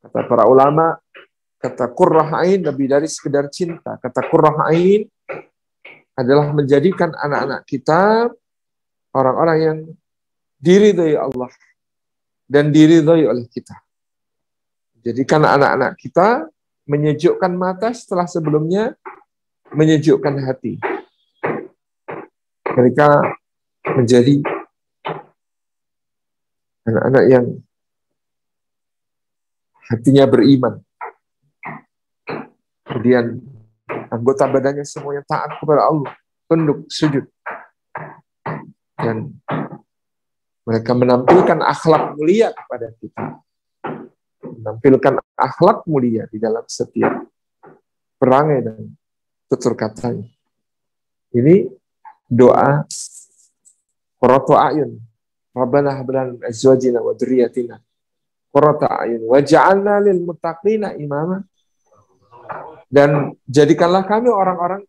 Kata para ulama, kata qurrah ain lebih dari sekedar cinta. Kata qurrah ain adalah menjadikan anak-anak kita orang-orang yang diridhai Allah dan diridhai oleh kita. Jadikan anak-anak kita menyejukkan mata setelah sebelumnya menyejukkan hati. Mereka menjadi anak-anak yang hatinya beriman. Kemudian anggota badannya semuanya taat kepada Allah, tunduk, sujud. Dan mereka menampilkan akhlak mulia kepada kita. Menampilkan akhlak mulia di dalam setiap perangai dan tutur katanya. Ini doa qurratu a'yun. Rabbana hab lana min azwajina wa dzurriyyatina qurrata a'yun waj'alna lil muttaqina imama. Dan jadikanlah kami orang-orang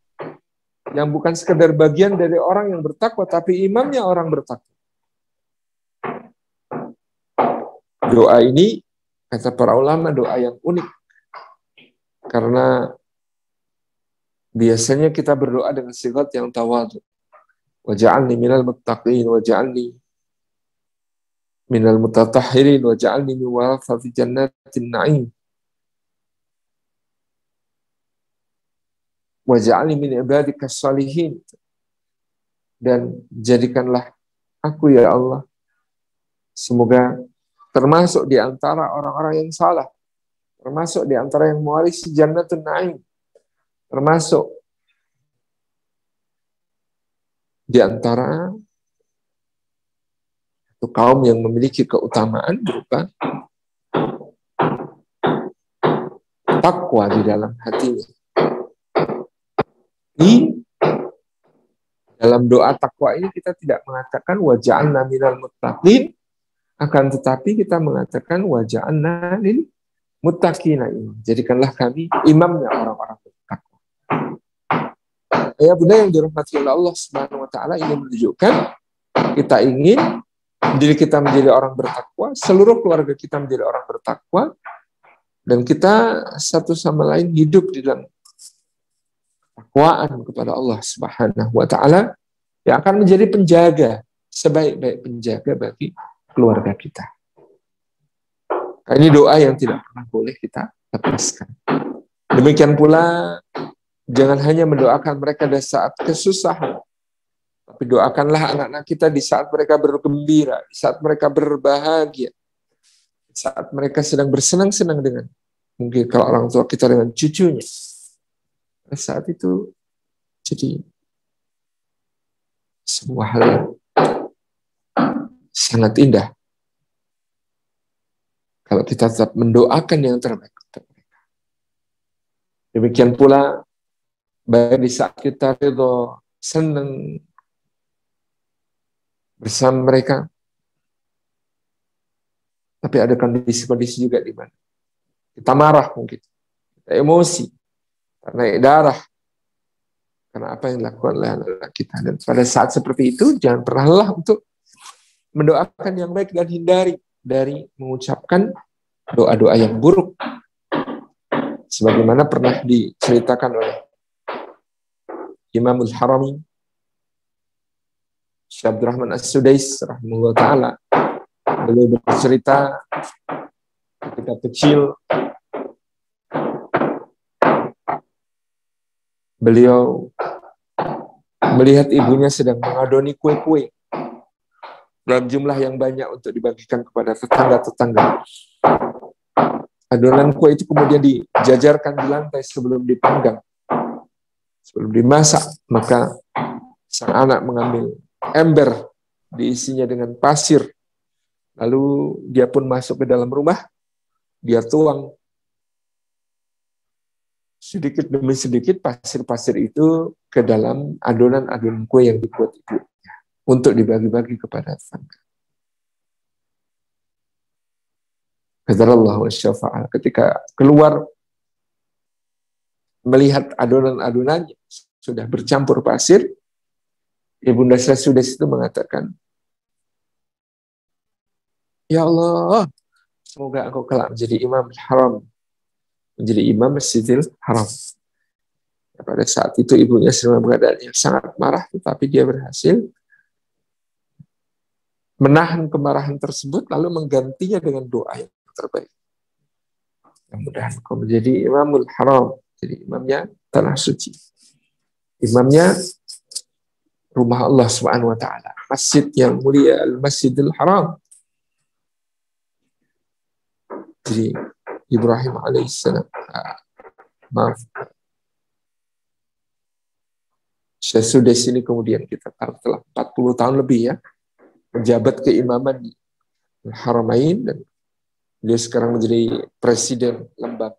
yang bukan sekedar bagian dari orang yang bertakwa, tapi imamnya orang bertakwa. Doa ini, kata para ulama, doa yang unik. Karena biasanya kita berdoa dengan sigat yang tawadhu. Waj'alni minal muttaqin, waj'alni minal mutatahhirin, waj'alni min warathati jannatin na'im. Waj'alni min ibadikas shalihin. Dan jadikanlah aku ya Allah, semoga termasuk di antara orang-orang yang salah, termasuk di antara yang mewarisi jannatun na'im, termasuk di antara itu kaum yang memiliki keutamaan berupa takwa di dalam hatinya. Di Dalam doa takwa ini kita tidak mengatakan waja'alna minal muttaqin, akan tetapi kita mengatakan waja'alna lil muttaqina, jadikanlah kami imamnya orang-orang bertakwa. Ya bunda yang dirahmati oleh Allah Subhanahu wa taala, ini menunjukkan kita ingin diri kita menjadi orang bertakwa, seluruh keluarga kita menjadi orang bertakwa, dan kita satu sama lain hidup di dalam takwaan kepada Allah Subhanahu wa taala yang akan menjadi penjaga, sebaik-baik penjaga bagi keluarga kita. Nah, ini doa yang tidak pernah boleh kita lepaskan. Demikian pula jangan hanya mendoakan mereka di saat kesusahan, tapi doakanlah anak-anak kita di saat mereka bergembira, di saat mereka berbahagia, di saat mereka sedang bersenang-senang dengan, mungkin kalau orang tua kita dengan cucunya. Saat itu jadi sebuah hal yang sangat indah kalau kita tetap mendoakan yang terbaik untuk mereka. Demikian pula baik di saat kita ridho, senang bersama mereka, tapi ada kondisi-kondisi juga di mana kita marah, mungkin kita emosi, karena darah, karena apa yang dilakukan oleh anak-anak kita. Dan pada saat seperti itu, jangan pernah lelah untuk mendoakan yang baik dan hindari dari mengucapkan doa-doa yang buruk. Sebagaimana pernah diceritakan oleh Imamul Harami, Syekh Abdurrahman As-Sudais rahimahullah ta'ala, beliau bercerita ketika kecil, beliau melihat ibunya sedang mengadoni kue-kue dalam jumlah yang banyak untuk dibagikan kepada tetangga-tetangga. Adonan kue itu kemudian dijajarkan di lantai sebelum dipanggang, sebelum dimasak. Maka sang anak mengambil ember diisinya dengan pasir, lalu dia pun masuk ke dalam rumah, dia tuang sedikit demi sedikit pasir-pasir itu ke dalam adonan-adonan kue yang dibuat ibunya untuk dibagi-bagi kepada tetangga. Qadarallahu wasyafa'al, ketika keluar melihat adonan-adonannya sudah bercampur pasir, Ibunda Sudais itu mengatakan, "Ya Allah, semoga engkau kelak menjadi imam haram, menjadi imam Masjidil Haram." Pada saat itu ibunya sedang keadaan yang sangat marah, tetapi dia berhasil menahan kemarahan tersebut, lalu menggantinya dengan doa yang terbaik. Mudah-mudahan engkau menjadi Imamul Haram, jadi imamnya tanah suci, imamnya rumah Allah Subhanahu wa taala, masjid yang mulia, Al-Masjidil Haram. Jadi Ibrahim alaihissalam, maaf, Syekh Sudais ini kemudian kita tahu telah 40 tahun lebih ya menjabat keimaman di Haramain, dan dia sekarang menjadi presiden lembaga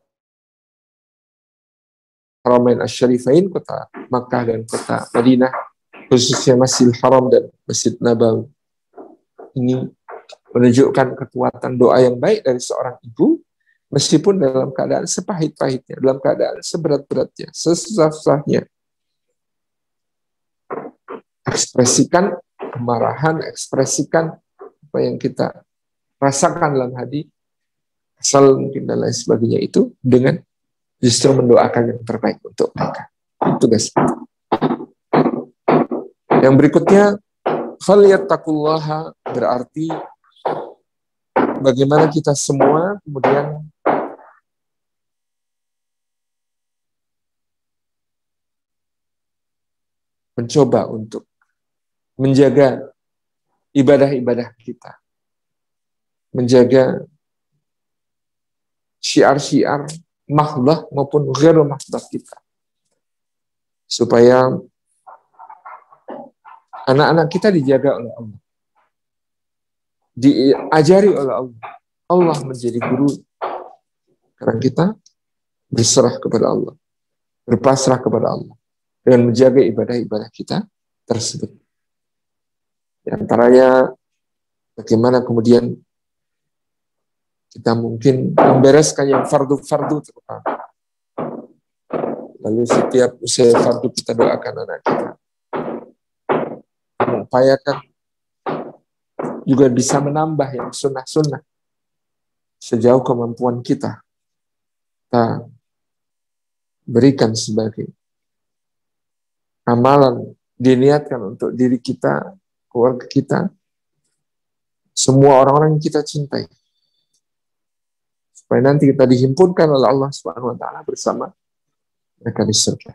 Haramain Asy-Syarifain, kota Makkah dan kota Madinah, khususnya Masjidil Haram dan Masjid Nabawi. Ini menunjukkan kekuatan doa yang baik dari seorang ibu, meskipun dalam keadaan sepahit-pahitnya, dalam keadaan seberat-beratnya, sesusah-susahnya. Ekspresikan kemarahan, ekspresikan apa yang kita rasakan dalam hati, asal mungkin dan lain sebagainya, itu dengan justru mendoakan yang terbaik untuk mereka. Itu guys. Yang berikutnya, falyattaqullaha, berarti bagaimana kita semua kemudian mencoba untuk menjaga ibadah-ibadah kita, menjaga syiar-syiar mahdah maupun ghairu mahdah kita, supaya anak-anak kita dijaga oleh Allah, diajari oleh Allah. Allah menjadi guru karena kita berserah kepada Allah, berpasrah kepada Allah, dengan menjaga ibadah-ibadah kita tersebut. Di antaranya bagaimana kemudian kita mungkin membereskan yang fardu-fardu terutama. Lalu setiap usia fardu kita doakan anak kita. Mengupayakan juga bisa menambah yang sunnah-sunnah sejauh kemampuan kita. Kita berikan sebagai amalan diniatkan untuk diri kita, keluarga kita, semua orang-orang yang kita cintai. Supaya nanti kita dihimpunkan oleh Allah Subhanahu wa taala bersama mereka di surga.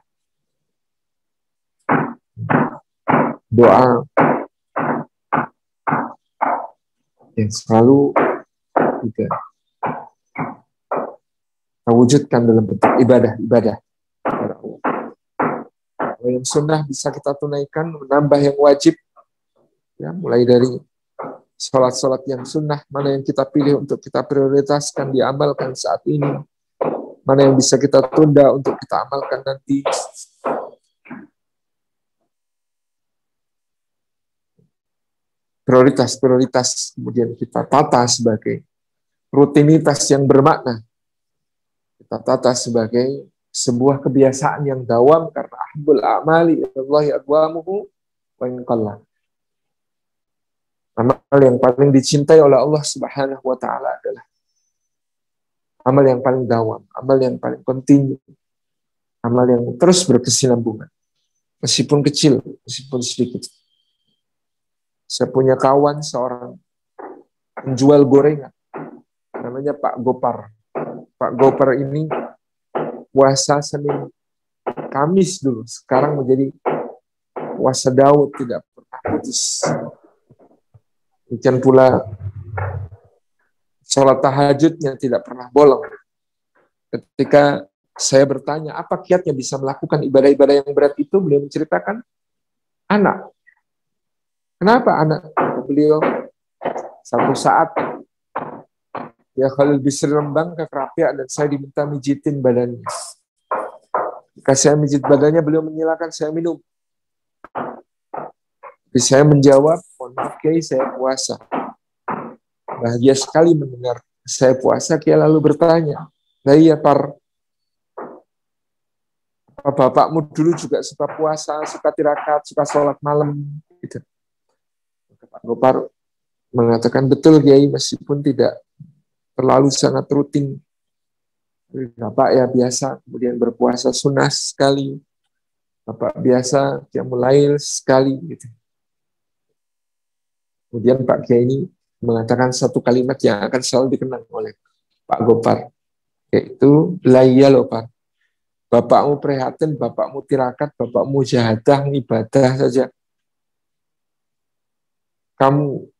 Doa yang selalu juga terwujudkan dalam bentuk ibadah kepada Allah. Yang sunnah bisa kita tunaikan, menambah yang wajib, ya, mulai dari sholat-sholat yang sunnah, mana yang kita pilih untuk kita prioritaskan, diamalkan saat ini, mana yang bisa kita tunda untuk kita amalkan nanti. Prioritas-prioritas kemudian kita tata sebagai rutinitas yang bermakna. Kita tata sebagai sebuah kebiasaan yang dawam karena ahabbul a'mali ilallahi adwamuhu wa in qalla. Amal yang paling dicintai oleh Allah Subhanahu wa taala adalah amal yang paling dawam, amal yang paling kontinu, amal yang terus berkesinambungan. Meskipun kecil, meskipun sedikit. Saya punya kawan seorang penjual gorengan, namanya Pak Gopar. Pak Gopar ini puasa Senin Kamis dulu, sekarang menjadi puasa Daud, tidak pernah putus. Demikian pula sholat tahajudnya tidak pernah bolong. Ketika saya bertanya, apa kiatnya bisa melakukan ibadah-ibadah yang berat itu, beliau menceritakan, anak. Kenapa anak? Beliau satu saat ya Khalil Bisri Rembang ke Kerapia dan saya diminta mijitin badannya. Ketika saya mijit badannya, beliau menyilakan saya minum. Tapi saya menjawab, mohon maaf Kiai, saya puasa. Bahagia sekali mendengar saya puasa. Kiai lalu bertanya, nah iya Par, bapakmu dulu juga suka puasa, suka tirakat, suka sholat malam, gitu. Pak Gopar mengatakan, betul Kiai, meskipun tidak terlalu sangat rutin. Bapak ya biasa, kemudian berpuasa sunnah sekali. Bapak biasa, qiyamul lail sekali. Gitu. Kemudian Pak Kiai ini mengatakan satu kalimat yang akan selalu dikenang oleh Pak Gopar. Yaitu, la iya loh Pak. Bapakmu prihatin, bapakmu tirakat, bapakmu jahadah, ibadah saja. Kamu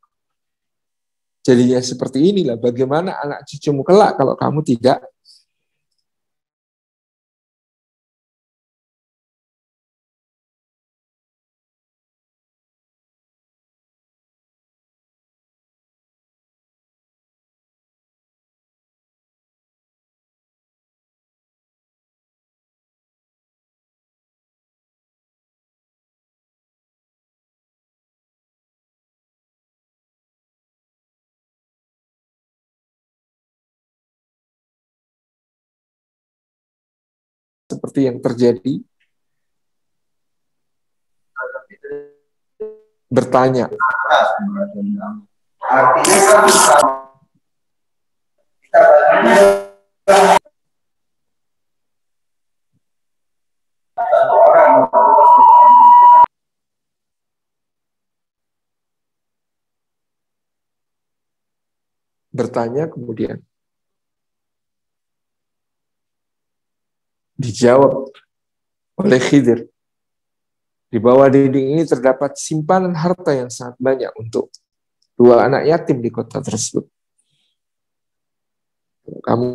jadinya seperti inilah. Bagaimana anak cucumu kelak kalau kamu tidak? Seperti yang terjadi, bertanya. Bertanya kemudian dijawab oleh Khidir. Di bawah dinding ini terdapat simpanan harta yang sangat banyak untuk dua anak yatim di kota tersebut. Kamu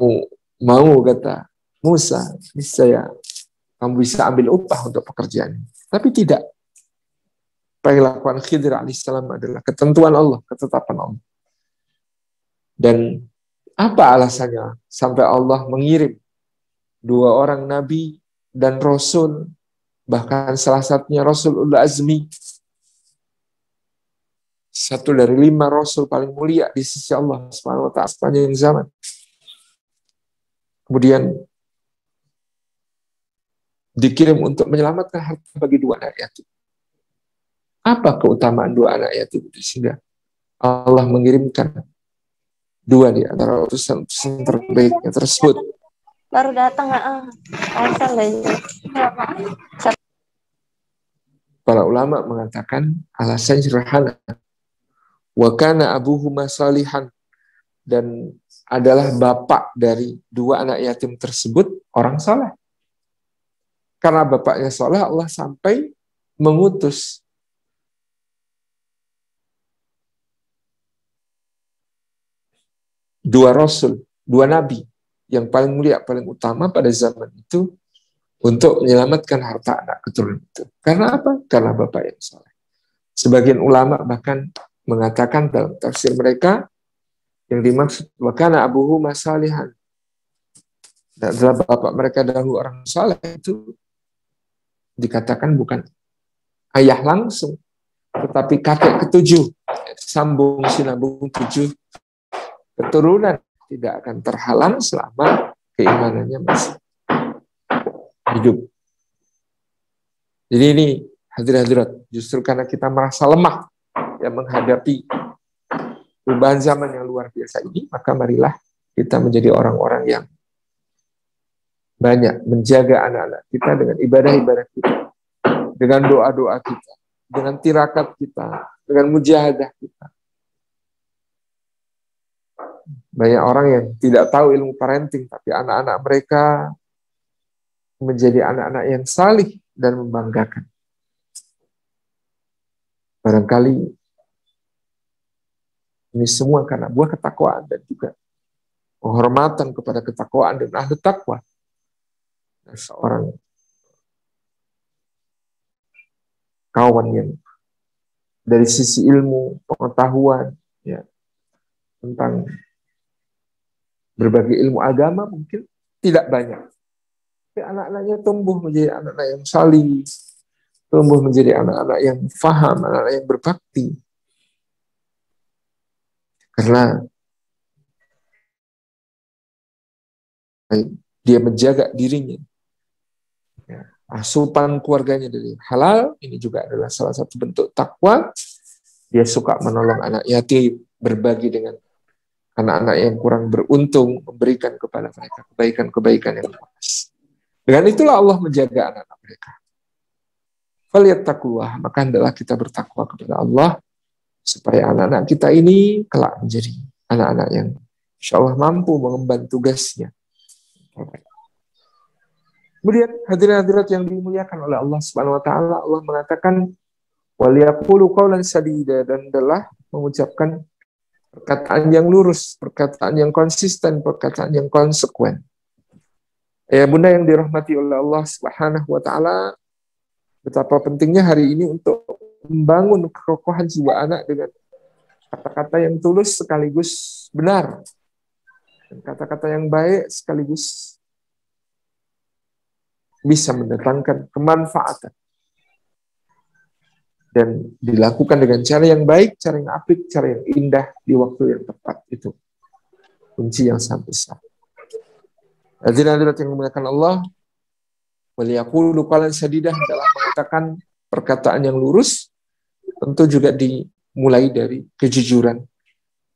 mau, kata Musa, niscaya kamu bisa ambil upah untuk pekerjaan. Tapi tidak. Apa yang dilakukan Khidir alaihissalam adalah ketentuan Allah, ketetapan Allah. Dan apa alasannya sampai Allah mengirim dua orang nabi dan rasul Bahkan salah satunya Rasul Ulul Azmi, satu dari 5 Rasul paling mulia di sisi Allah Subhanahu wa Ta'ala sepanjang zaman. Kemudian dikirim untuk menyelamatkan harta bagi 2 anak yatim. Apa keutamaan 2 anak yatim itu sehingga Allah mengirimkan 2 di antara utusan terbaiknya tersebut? Baru datang Para ulama mengatakan alasan sederhana. Wa kana abuhuma salihan, dan adalah bapak dari 2 anak yatim tersebut orang saleh. Karena bapaknya saleh, Allah sampai mengutus dua rasul, 2 nabi yang paling mulia, paling utama pada zaman itu untuk menyelamatkan harta anak keturunan itu. Karena apa? Karena bapak yang saleh. Sebagian ulama bahkan mengatakan dalam tafsir mereka yang dimaksud wa kana abuhuma salihan, dan adalah bapak mereka dahulu orang saleh, itu dikatakan bukan ayah langsung, tetapi kakek ke-7, sambung sinambung 7 keturunan, tidak akan terhalang selama keimanannya masih hidup. Jadi ini hadirat-hadirat, justru karena kita merasa lemah yang menghadapi perubahan zaman yang luar biasa ini, maka marilah kita menjadi orang-orang yang banyak menjaga anak-anak kita dengan ibadah-ibadah kita, dengan doa-doa kita, dengan tirakat kita, dengan mujahadah kita. Banyak orang yang tidak tahu ilmu parenting, tapi anak-anak mereka menjadi anak-anak yang salih dan membanggakan. Barangkali ini semua karena buah ketakwaan dan juga penghormatan kepada ketakwaan dan ahli takwa. Seorang kawan yang dari sisi ilmu, pengetahuan, ya, tentang berbagai ilmu agama mungkin tidak banyak. Tapi anak-anaknya tumbuh menjadi anak-anak yang salih, tumbuh menjadi anak-anak yang faham, anak-anak yang berbakti. Karena dia menjaga dirinya, ya, asupan keluarganya dari halal, ini juga adalah salah satu bentuk takwa. Dia suka menolong anak yatim, berbagi dengan anak-anak yang kurang beruntung, memberikan kepada mereka kebaikan-kebaikan yang luas. Dengan itulah Allah menjaga anak-anak mereka. Falyattaqullah, maka hendaklah kita bertakwa kepada Allah supaya anak-anak kita ini kelak menjadi anak-anak yang insya Allah mampu mengemban tugasnya. Kemudian hadirin-hadirat yang dimuliakan oleh Allah Subhanahu wa taala, Allah mengatakan waliyaqulu qawlan sadida, dan adalah mengucapkan perkataan yang lurus, perkataan yang konsisten, perkataan yang konsekuen. Ya bunda yang dirahmati oleh Allah Subhanahu wa taala, betapa pentingnya hari ini untuk membangun kekokohan jiwa anak dengan kata-kata yang tulus sekaligus benar, dan kata-kata yang baik sekaligus bisa mendatangkan kemanfaatan, dan dilakukan dengan cara yang baik, cara yang apik, cara yang indah di waktu yang tepat. Itu kunci yang sangat besar. Hadirat yang dimuliakan Allah, waliyaqulu qawlan sadidah, adalah mengatakan perkataan yang lurus, tentu juga dimulai dari kejujuran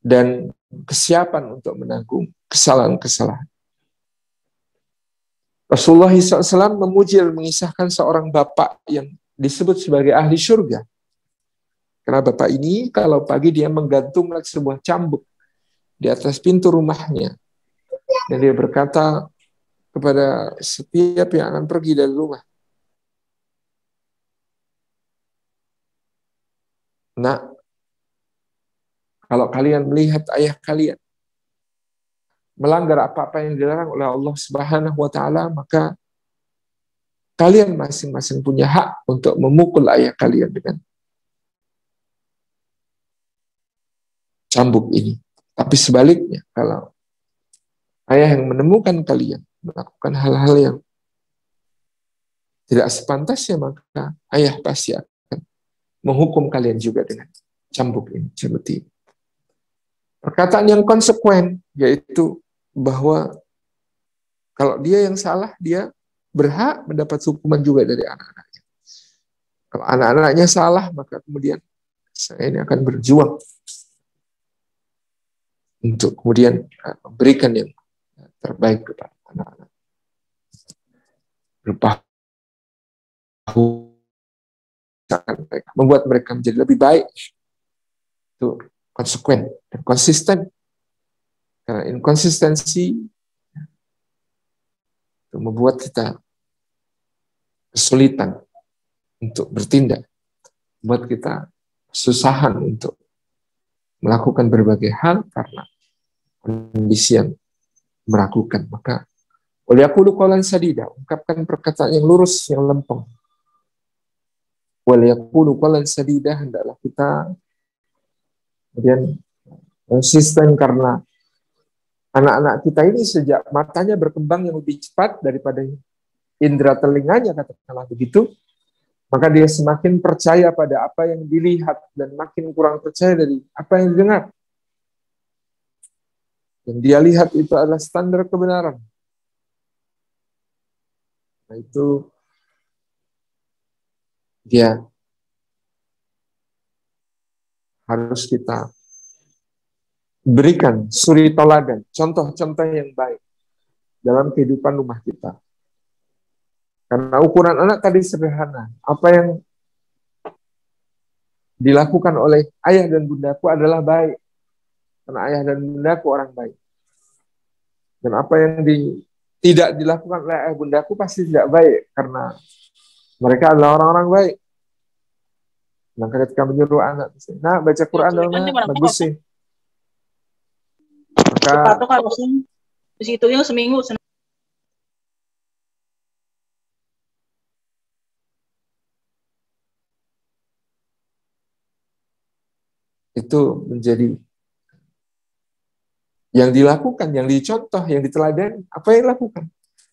dan kesiapan untuk menanggung kesalahan-kesalahan. Rasulullah SAW memuji dan mengisahkan seorang bapak yang disebut sebagai ahli surga. Karena bapak ini kalau pagi dia menggantungkan sebuah cambuk di atas pintu rumahnya, dan dia berkata kepada setiap yang akan pergi dari rumah, "Nak, kalau kalian melihat ayah kalian melanggar apa-apa yang dilarang oleh Allah Subhanahu wa taala, maka kalian masing-masing punya hak untuk memukul ayah kalian dengan cambuk ini. Tapi sebaliknya, kalau ayah yang menemukan kalian melakukan hal-hal yang tidak sepantasnya, maka ayah pasti akan menghukum kalian juga dengan cambuk ini, seperti ini. Perkataan yang konsekuen, yaitu bahwa kalau dia yang salah, dia berhak mendapat hukuman juga dari anak-anaknya. Kalau anak-anaknya salah, maka kemudian saya ini akan berjuang untuk kemudian memberikan yang terbaik kepada anak-anak. Membuat mereka menjadi lebih baik. Itu konsekuen dan konsisten. Karena inkonsistensi itu membuat kita kesulitan untuk bertindak, membuat kita kesusahan untuk melakukan berbagai hal karena kondisi yang meragukan. Maka waliyaqulu qawlan sadida, ungkapkan perkataan yang lurus, yang lempeng. Waliyaqulu qawlan sadida, hendaklah kita kemudian konsisten, karena anak-anak kita ini sejak matanya berkembang yang lebih cepat daripada indera telinganya, katakanlah begitu, maka dia semakin percaya pada apa yang dilihat dan makin kurang percaya dari apa yang didengar. Yang dia lihat itu adalah standar kebenaran. Nah, itu dia harus kita berikan suri toladan, contoh-contoh yang baik dalam kehidupan rumah kita. Karena ukuran anak tadi sederhana. Apa yang dilakukan oleh ayah dan bundaku adalah baik. Karena ayah dan bundaku orang baik. Dan apa yang tidak dilakukan oleh ayah bundaku pasti tidak baik. Karena mereka adalah orang-orang baik. Maka ketika menyuruh anak, nah baca Quran dong, nah, bagus sih. Maka di situ yang seminggu. Itu menjadi yang dilakukan, yang dicontoh, yang diteladani. Apa yang dilakukan?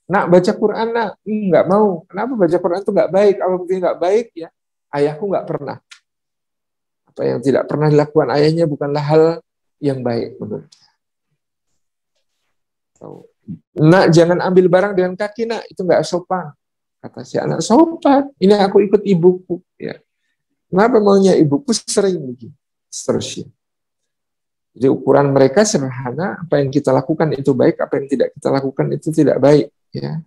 Nak baca Quran, nak nggak mau. Kenapa baca Quran itu nggak baik? Apa buktinya nggak baik? Ya, ayahku nggak pernah. Apa yang tidak pernah dilakukan ayahnya bukanlah hal yang baik menurut. Nak jangan ambil barang dengan kaki, nak itu nggak sopan. Kata si anak, sopan. Ini aku ikut ibuku. Ya. Kenapa maunya ibuku sering begini? Seterusnya. Jadi ukuran mereka sederhana, apa yang kita lakukan itu baik, apa yang tidak kita lakukan itu tidak baik. Ya.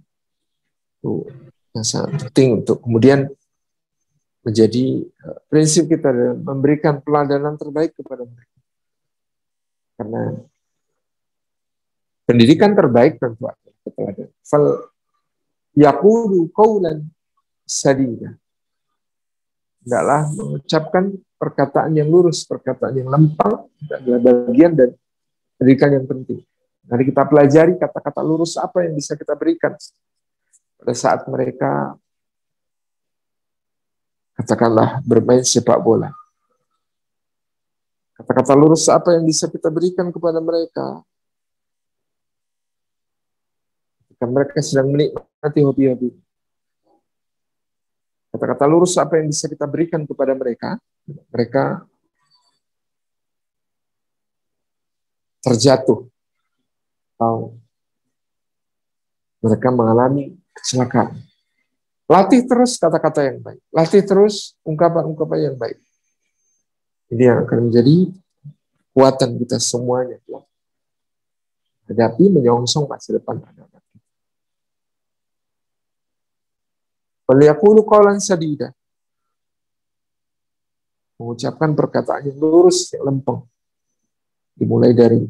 Itu yang sangat penting untuk kemudian menjadi prinsip kita dalam memberikan peladanan terbaik kepada mereka. Karena pendidikan terbaik tentu adalah keteladanan. Fal yaqulu qawlan sadida. Hendaklah mengucapkan perkataan yang lurus, perkataan yang lempeng, adalah bagian dan pendidikan yang penting. Nanti kita pelajari kata-kata lurus apa yang bisa kita berikan pada saat mereka katakanlah bermain sepak bola. Kata-kata lurus apa yang bisa kita berikan kepada mereka ketika mereka sedang menikmati hobi-hobi. Kata-kata lurus apa yang bisa kita berikan kepada mereka, mereka terjatuh atau mereka mengalami kecelakaan. Latih terus kata-kata yang baik. Latih terus ungkapan-ungkapan yang baik. Ini yang akan menjadi kekuatan kita semuanya. Hadapi menyongsong masa depan anak-anak. Waliyaqulu qawlan sadida. Mengucapkan perkataan yang lurus, yang lempeng. Dimulai dari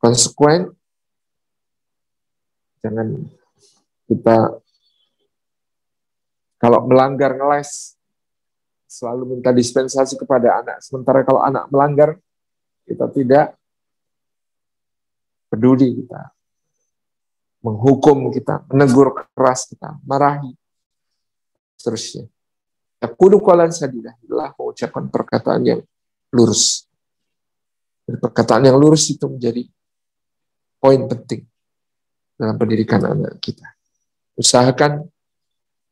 konsekuen. Jangan kita kalau melanggar ngeles selalu minta dispensasi kepada anak. Sementara kalau anak melanggar, kita tidak peduli, kita menghukum, kita menegur keras, kita marahi. Seterusnya. Yaqulu qawlan sadida, adalah mengucapkan perkataan yang lurus. Dan perkataan yang lurus itu menjadi poin penting dalam pendidikan anak kita. Usahakan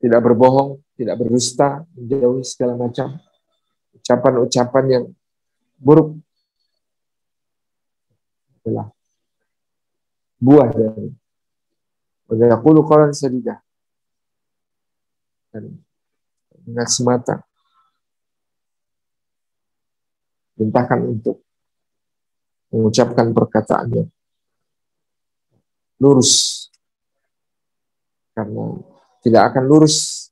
tidak berbohong, tidak berdusta, menjauhi segala macam ucapan-ucapan yang buruk adalah buah dari yaqulu qawlan sadida, dan dengan semata perintahkan untuk mengucapkan perkataan yang lurus, karena tidak akan lurus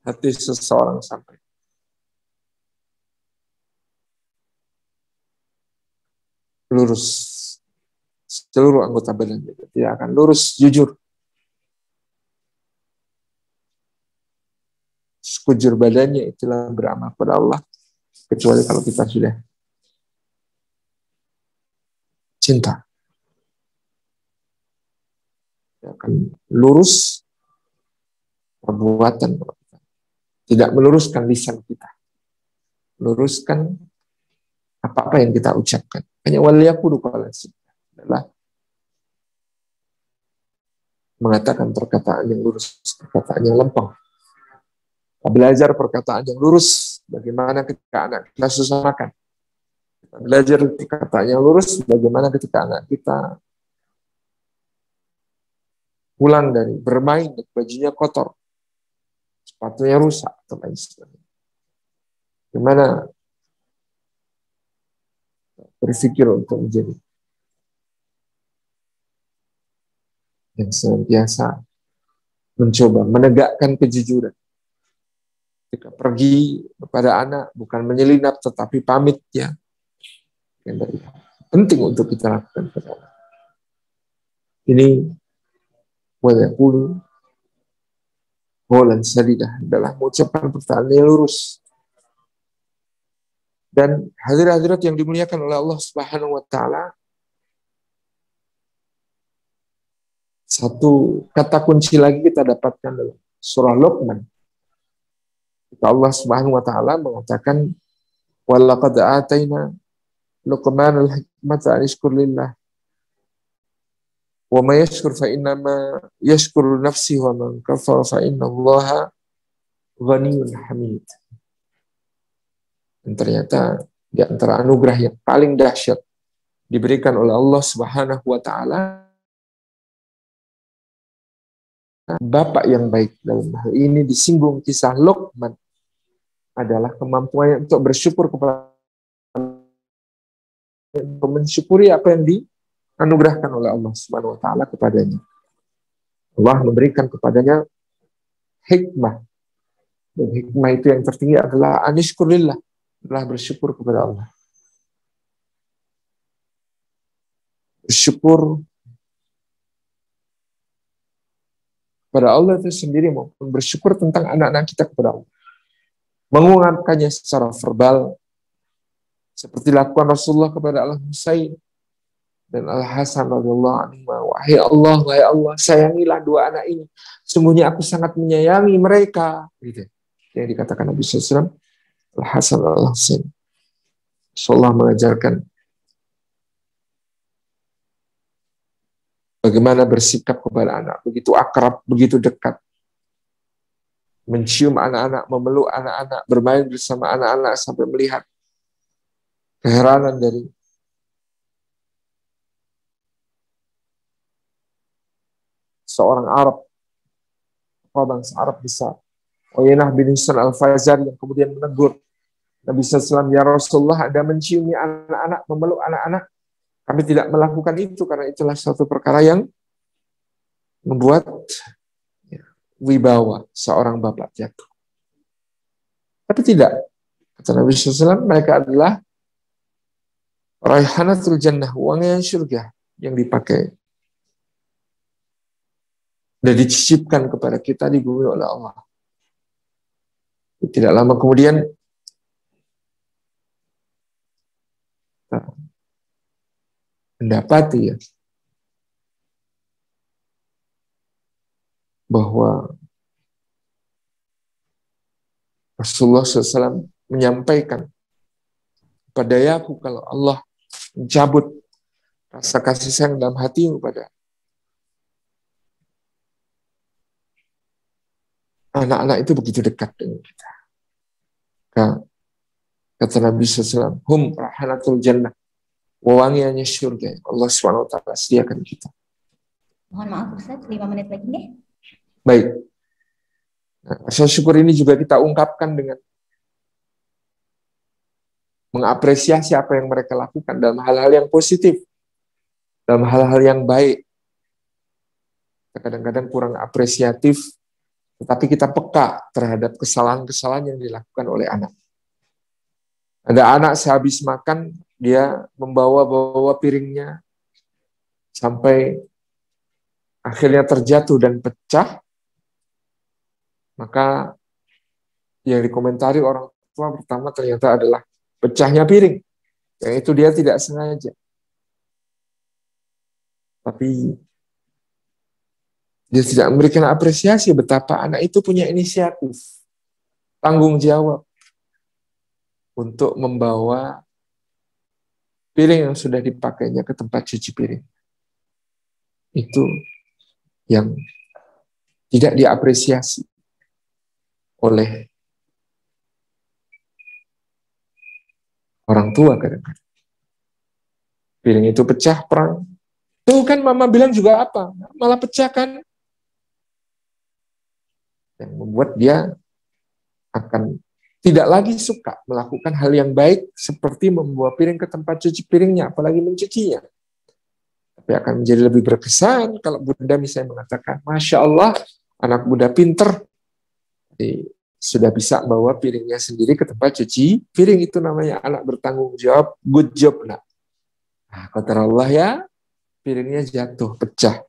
hati seseorang sampai lurus seluruh anggota badan, tidak akan lurus jujur. Sekujur badannya itulah beramal pada Allah, kecuali kalau kita sudah cinta. Akan lurus perbuatan, tidak meluruskan lisan kita, meluruskan apa-apa yang kita ucapkan. Hanya waliyaqulu qawlan sadida adalah mengatakan perkataan yang lurus, perkataan yang lempeng. Belajar perkataan yang lurus, bagaimana ketika anak kita susah makan. Belajar perkataan yang lurus, bagaimana ketika anak kita pulang dari bermain, bajunya kotor, sepatunya rusak, atau lain sebagainya. Bagaimana berpikir untuk menjadi yang senantiasa mencoba menegakkan kejujuran. Ketika pergi kepada anak, bukan menyelinap, tetapi pamit ya. Yang penting untuk kita lakukan kepada anak. Ini waliyaqulu qawlan sadida adalah mengucapkan perkataan yang lurus. Dan hadirat-hadirat yang dimuliakan oleh Allah Subhanahu wa taala, satu kata kunci lagi kita dapatkan dalam surah Luqman. Allah Subhanahu wa taala mengatakan, wa laqad atayna Luqmanal hikmata an yashkur lillah wa may yashkur fa inna ma yashkuru nafsihi wa man kafara fa inna Allaha ghaniyyun hamid. Dan ternyata di antara anugerah yang paling dahsyat diberikan oleh Allah Subhanahu wa taala, bapak yang baik, dalam hal ini disinggung kisah Luqman, adalah kemampuan untuk bersyukur kepada, mensyukuri apa yang dianugerahkan oleh Allah Subhanahu wa taala kepadanya. Allah memberikan kepadanya hikmah. Dan hikmah itu yang tertinggi adalah anishkurillah, adalah bersyukur kepada Allah. Bersyukur kepada Allah itu sendiri maupun bersyukur tentang anak-anak kita kepada Allah. Mengungkapkannya secara verbal, seperti lakukan Rasulullah kepada Al-Husain dan Al-Hasan radhiyallahu anhu. Wahai Allah, sayangilah dua anak ini. Sungguhnya aku sangat menyayangi mereka. Gitu. Yang dikatakan Nabi SAW, Al-Hasan Al-Husain. Rasulullah mengajarkan bagaimana bersikap kepada anak, begitu akrab, begitu dekat. Mencium anak-anak, memeluk anak-anak, bermain bersama anak-anak sampai melihat keheranan dari seorang Arab, bangsa Arab besar, Uyainah bin Hisn al-Fazari, yang kemudian menegur Nabi SAW, ya Rasulullah, Anda menciumi anak-anak, memeluk anak-anak. Kami tidak melakukan itu karena itulah suatu perkara yang membuat wibawa seorang bapak jatuh. Tapi tidak. Kata Nabi SAW, mereka adalah raihanatul jannah, wangian surga yang dipakai dan dicicipkan kepada kita di bumi oleh Allah. Tidak lama kemudian mendapati ya bahwa Rasulullah SAW menyampaikan kepada Yakub kalau Allah mencabut rasa kasih sayang dalam hatimu pada anak-anak itu begitu dekat dengan kita. Kata Nabi SAW, hum rahanatul jannah, wewangiannya surga. Allah SWT sediakan kita. Mohon maaf Ustaz, 5 menit lagi nih. Baik. Nah, rasa syukur ini juga kita ungkapkan dengan mengapresiasi apa yang mereka lakukan dalam hal-hal yang positif, dalam hal-hal yang baik. Kadang-kadang kurang apresiatif, tetapi kita peka terhadap kesalahan-kesalahan yang dilakukan oleh anak. Ada anak sehabis makan, dia membawa piringnya sampai akhirnya terjatuh dan pecah, maka yang dikomentari orang tua pertama ternyata adalah pecahnya piring, yang itu dia tidak sengaja. Tapi dia tidak memberikan apresiasi betapa anak itu punya inisiatif, tanggung jawab untuk membawa piring yang sudah dipakainya ke tempat cuci piring. Itu yang tidak diapresiasi oleh orang tua kadang-kadang. Piring itu pecah, perang. Tuh kan mama bilang juga apa? Malah pecah kan? Yang membuat dia akan tidak lagi suka melakukan hal yang baik seperti membawa piring ke tempat cuci piringnya, apalagi mencucinya. Tapi akan menjadi lebih berkesan kalau bunda misalnya mengatakan, Masya Allah, anak bunda pinter. Jadi, sudah bisa bawa piringnya sendiri ke tempat cuci piring. Itu namanya anak bertanggung jawab, good job nak. Nah, kata Allah ya, piringnya jatuh, pecah.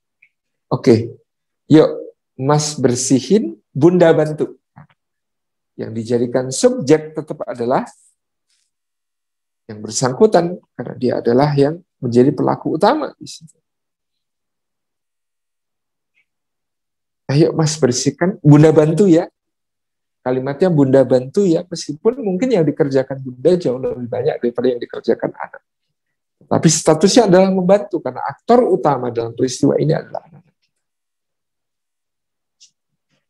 Oke, yuk mas bersihin, bunda bantu. Yang dijadikan subjek tetap adalah yang bersangkutan, karena dia adalah yang menjadi pelaku utama di situ. Ayo mas bersihkan, bunda bantu ya. Kalimatnya bunda bantu ya, meskipun mungkin yang dikerjakan bunda jauh lebih banyak daripada yang dikerjakan anak. Tapi statusnya adalah membantu, karena aktor utama dalam peristiwa ini adalah anak.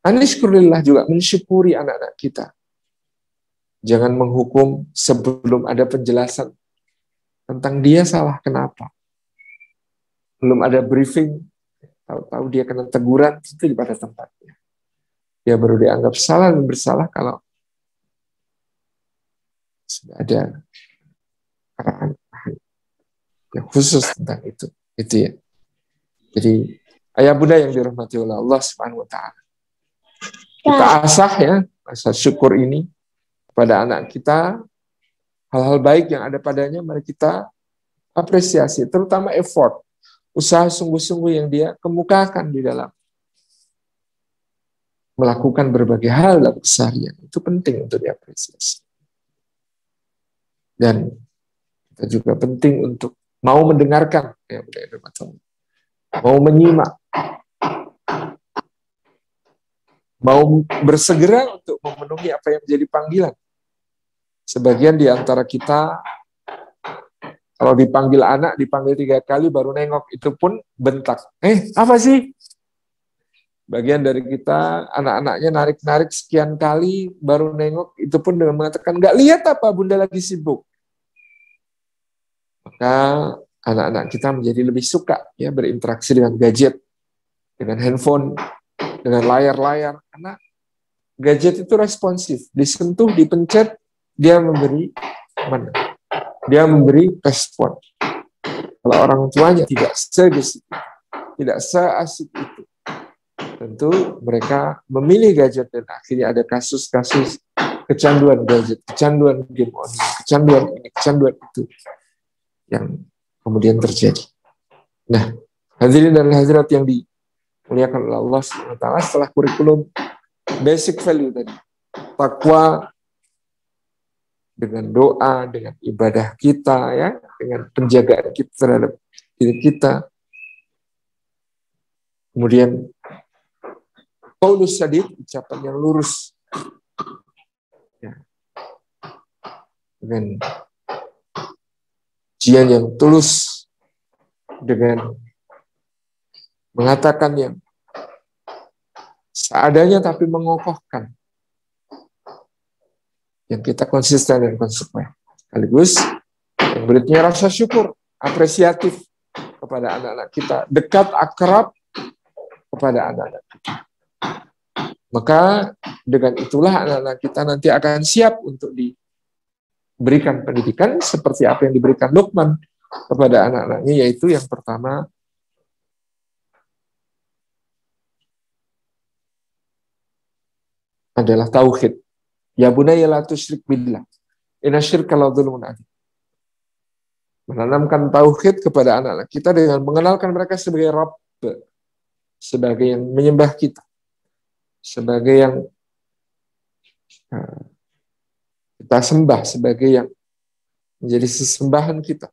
Anishkurillah juga mensyukuri anak-anak kita. Jangan menghukum sebelum ada penjelasan tentang dia salah kenapa. Belum ada briefing, tahu-tahu dia kena teguran, itu di pada tempatnya. Dia baru dianggap salah dan bersalah kalau sudah ada arahan yang khusus tentang itu. Itu ya. Jadi ayah bunda yang dirahmati oleh Allah Subhanahu wa taala. Kita asah ya, rasa syukur ini kepada anak kita, hal-hal baik yang ada padanya, mari kita apresiasi, terutama effort, usaha sungguh-sungguh yang dia kemukakan di dalam melakukan berbagai hal dalam keseharian. Itu penting untuk diapresiasi. Dan kita juga penting untuk mau mendengarkan, ya, mau menyimak, mau bersegera untuk memenuhi apa yang menjadi panggilan. Sebagian di antara kita, kalau dipanggil anak, dipanggil 3 kali baru nengok, itu pun bentak. Apa sih? Bagian dari kita, anak-anaknya narik-narik sekian kali, baru nengok, itu pun dengan mengatakan, nggak lihat apa, bunda lagi sibuk. Maka anak-anak kita menjadi lebih suka ya berinteraksi dengan gadget, dengan handphone, dengan layar-layar, karena gadget itu responsif, disentuh, dipencet, dia memberi mana? Dia memberi respon. Kalau orang tuanya tidak segesik, tidak seasik itu, tentu mereka memilih gadget dan akhirnya ada kasus-kasus kecanduan gadget, kecanduan game online, kecanduan ini, kecanduan itu yang kemudian terjadi. Nah, hadirin dan hadirat yang dimuliakan oleh Allah SWT, setelah kurikulum basic value tadi, takwa dengan doa, dengan ibadah kita, ya, dengan penjagaan kita terhadap diri kita. Kemudian qaulus sadid, ucapan yang lurus, ya, dengan ujian yang tulus, dengan mengatakan yang seadanya tapi mengokohkan. Yang kita konsisten dan konsekuen. Sekaligus yang berikutnya rasa syukur, apresiatif kepada anak-anak kita, dekat, akrab kepada anak-anak kita. Maka dengan itulah anak-anak kita nanti akan siap untuk diberikan pendidikan seperti apa yang diberikan Luqman kepada anak-anaknya, yaitu yang pertama adalah tauhid. Ya bunayya la tusyrik billah. Inna syirka la dzulmun adzim. Menanamkan tauhid kepada anak-anak kita dengan mengenalkan mereka sebagai Rabb, sebagai yang menyembah kita, sebagai yang kita sembah, sebagai yang menjadi sesembahan kita,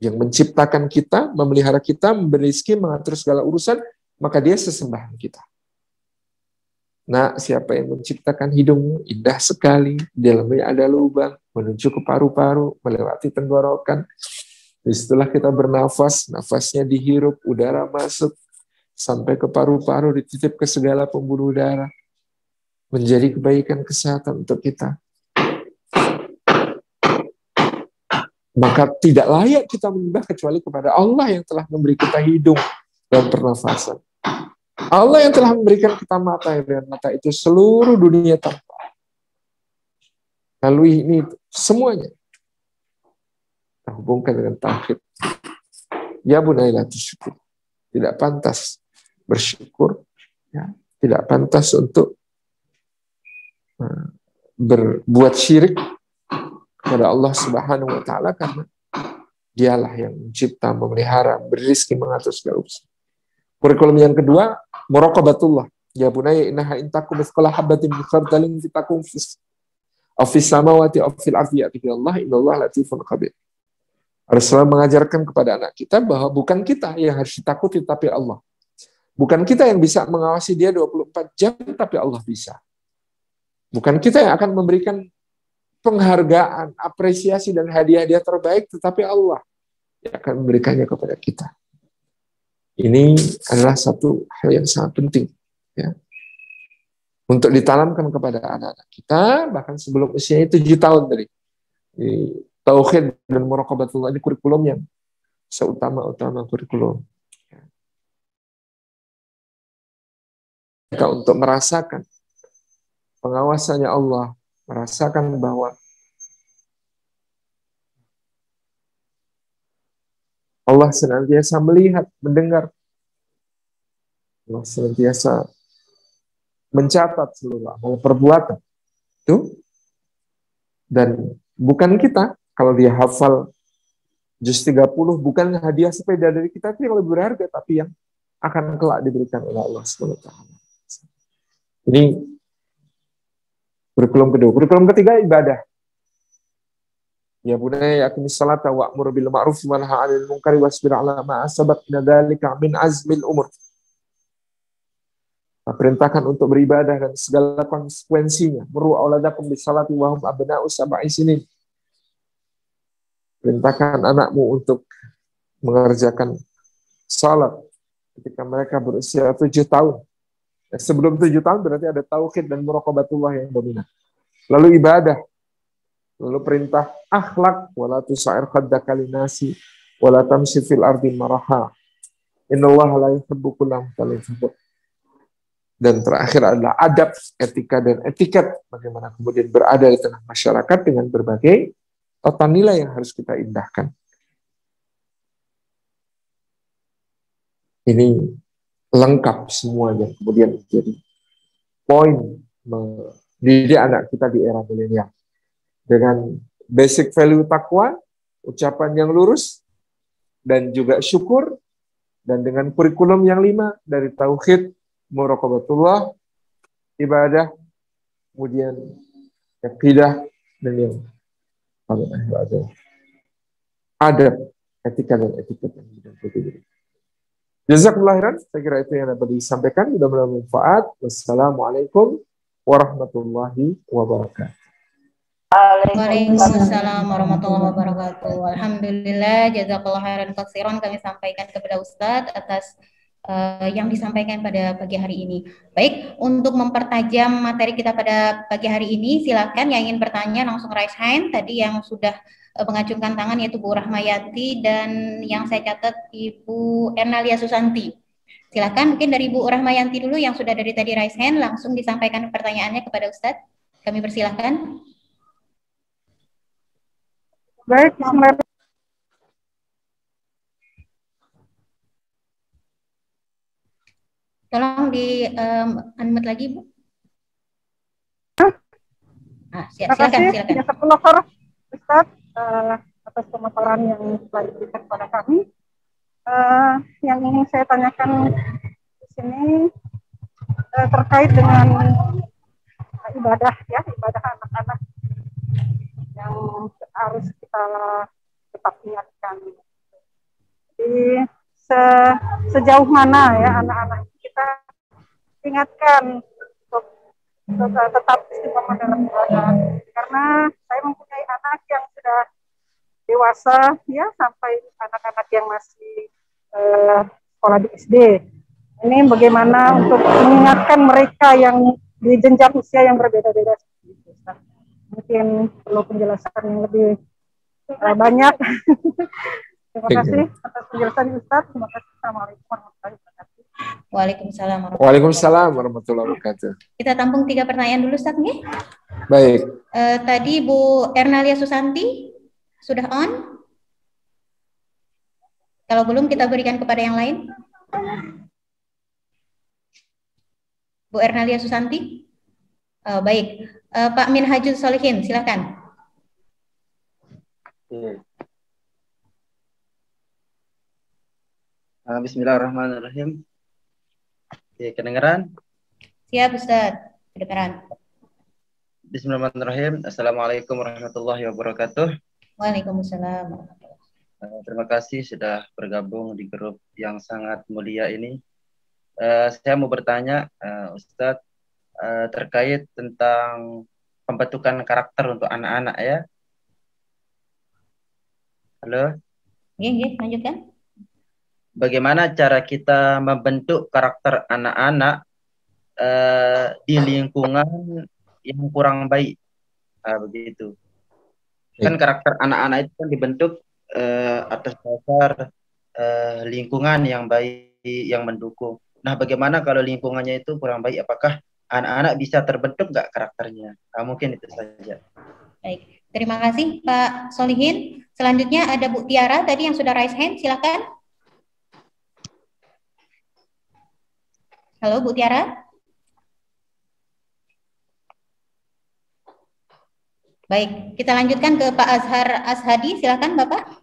yang menciptakan kita, memelihara kita, memberi rezeki, mengatur segala urusan, maka dia sesembahan kita. Nah, siapa yang menciptakan hidungmu? Indah sekali, di dalamnya ada lubang, menuju ke paru-paru, melewati tenggorokan. Disitulah kita bernafas, nafasnya dihirup, udara masuk, sampai ke paru-paru, dititip ke segala pembuluh darah. Menjadi kebaikan kesehatan untuk kita. Maka tidak layak kita menyembah kecuali kepada Allah yang telah memberi kita hidung dan pernafasan. Allah yang telah memberikan kita mata, dan mata itu seluruh dunia tanpa. Lalu ini semuanya kita hubungkan dengan tauhid. Ya bunayya la tusyrik. Tidak pantas bersyukur, ya. Tidak pantas untuk berbuat syirik kepada Allah Subhanahu wa taala, karena dialah yang mencipta, memelihara, beri rezeki, mengatur segala urusan. Kurikulum yang kedua, muraqabatullah. Ya bunayya innaha in takum mithqala habatin min khardalin fitakum fis samawati aw fil ardi ya'ti billahi innallaha latifun khabir. Harus selalu mengajarkan kepada anak kita bahwa bukan kita yang harus ditakuti, tapi Allah. Bukan kita yang bisa mengawasi dia 24 jam, tapi Allah bisa. Bukan kita yang akan memberikan penghargaan, apresiasi, dan hadiah-hadiah terbaik, tetapi Allah yang akan memberikannya kepada kita. Ini adalah satu hal yang sangat penting, ya, untuk ditanamkan kepada anak-anak kita, bahkan sebelum usianya 7 tahun tadi. Tauhid dan muraqabatullah ini kurikulum yang seutama-utama kurikulum. Kita untuk merasakan pengawasannya Allah, merasakan bahwa Allah senantiasa melihat, mendengar, Allah senantiasa mencatat seluruh amal perbuatan itu, dan bukan kita. Kalau dia hafal juz 30, bukan hadiah sepeda dari kita itu yang lebih berharga, tapi yang akan kelak diberikan oleh Allah SWT. Ini kurikulum kedua. Kurikulum ketiga, ibadah. Ya bunayya aqimis salata wa'mur bil ma'ruf wa nahy 'anil munkari wasbir 'ala ma asabak inna dzalika min azmil umur. Perintahkan untuk beribadah dan segala konsekuensinya. Muru auladakum bis salati wa hum abna'u sab'i sinin. Perintahkan anakmu untuk mengerjakan salat ketika mereka berusia 7 tahun. Sebelum 7 tahun berarti ada tauhid dan muraqabatullah yang dominan. Lalu ibadah. Lalu perintah akhlak, wala tusair khaddaka linasi wala tamshi fil ardi maraha. Innallaha la yuhibbu kulla mukhtalin fakhur. Dan terakhir adalah adab, etika dan etiket, bagaimana kemudian berada di tengah masyarakat dengan berbagai tata nilai yang harus kita indahkan. Ini lengkap semuanya, kemudian menjadi poin mendidik anak kita di era milenial. Dengan basic value takwa, ucapan yang lurus, dan juga syukur, dan dengan kurikulum yang 5 dari tauhid, muraqabatullah, ibadah, kemudian akidah, dan yang paling akhir ada adab, etika dan etiket yang berbeda. Jazakumullah khairan. Saya kira itu yang dapat disampaikan. Mudah-mudahan bermanfaat. Wassalamualaikum warahmatullahi wabarakatuh. Waalaikumsalam warahmatullahi wabarakatuh. Alhamdulillah, jazakallah khairan katsiran kami sampaikan kepada Ustadz atas yang disampaikan pada pagi hari ini. Baik, untuk mempertajam materi kita pada pagi hari ini, silakan yang ingin bertanya langsung raise hand. Tadi yang sudah mengacungkan tangan yaitu Bu Rahmayati dan yang saya catat Ibu Ernalia Susanti. Silakan mungkin dari Bu Rahmayanti dulu yang sudah dari tadi raise hand, langsung disampaikan pertanyaannya kepada Ustadz. Kami persilahkan. Baik, tolong di unmute lagi, Bu. Silakan. Jazakallah Ustaz atas pemaparan yang telah diberikan kepada kami. Yang ingin saya tanyakan di sini terkait dengan ibadah anak-anak yang harus kita tetap ingatkan. Jadi sejauh mana ya anak-anak kita ingatkan untuk tetap istiqomah dalam ibadah. Karena saya mempunyai anak yang sudah dewasa ya, sampai anak-anak yang masih sekolah di SD. Ini bagaimana untuk mengingatkan mereka yang di jenjang usia yang berbeda-beda. Mungkin perlu penjelasan yang lebih banyak. Terima kasih atas penjelasan Ustaz. Terima kasih. Assalamualaikum warahmatullahi wabarakatuh. Waalaikumsalam warahmatullahi wabarakatuh. Kita tampung 3 pertanyaan dulu, Ustaz, nggih? Baik. Tadi Bu Ernalia Susanti sudah on? Kalau belum, kita berikan kepada yang lain. Bu Ernalia Susanti? Baik. Pak Minhajul Solihin, silakan. Bismillahirrahmanirrahim. Kedengaran? Siap, Ustaz. Kedengaran. Bismillahirrahmanirrahim. Assalamualaikum warahmatullahi wabarakatuh. Waalaikumsalam. Terima kasih sudah bergabung di grup yang sangat mulia ini. Saya mau bertanya, Ustadz, terkait tentang pembentukan karakter untuk anak-anak ya. Halo? Iya, lanjutkan. Bagaimana cara kita membentuk karakter anak-anak di lingkungan yang kurang baik? Begitu. Kan karakter anak-anak itu kan dibentuk atas dasar lingkungan yang baik, yang mendukung. Nah, bagaimana kalau lingkungannya itu kurang baik? Apakah anak-anak bisa terbentuk nggak karakternya? Mungkin itu saja. Baik, terima kasih Pak Solihin. Selanjutnya ada Bu Tiara tadi yang sudah raise hand, silakan. Halo Bu Tiara. Baik, kita lanjutkan ke Pak Azhar Ashadi, silakan Bapak.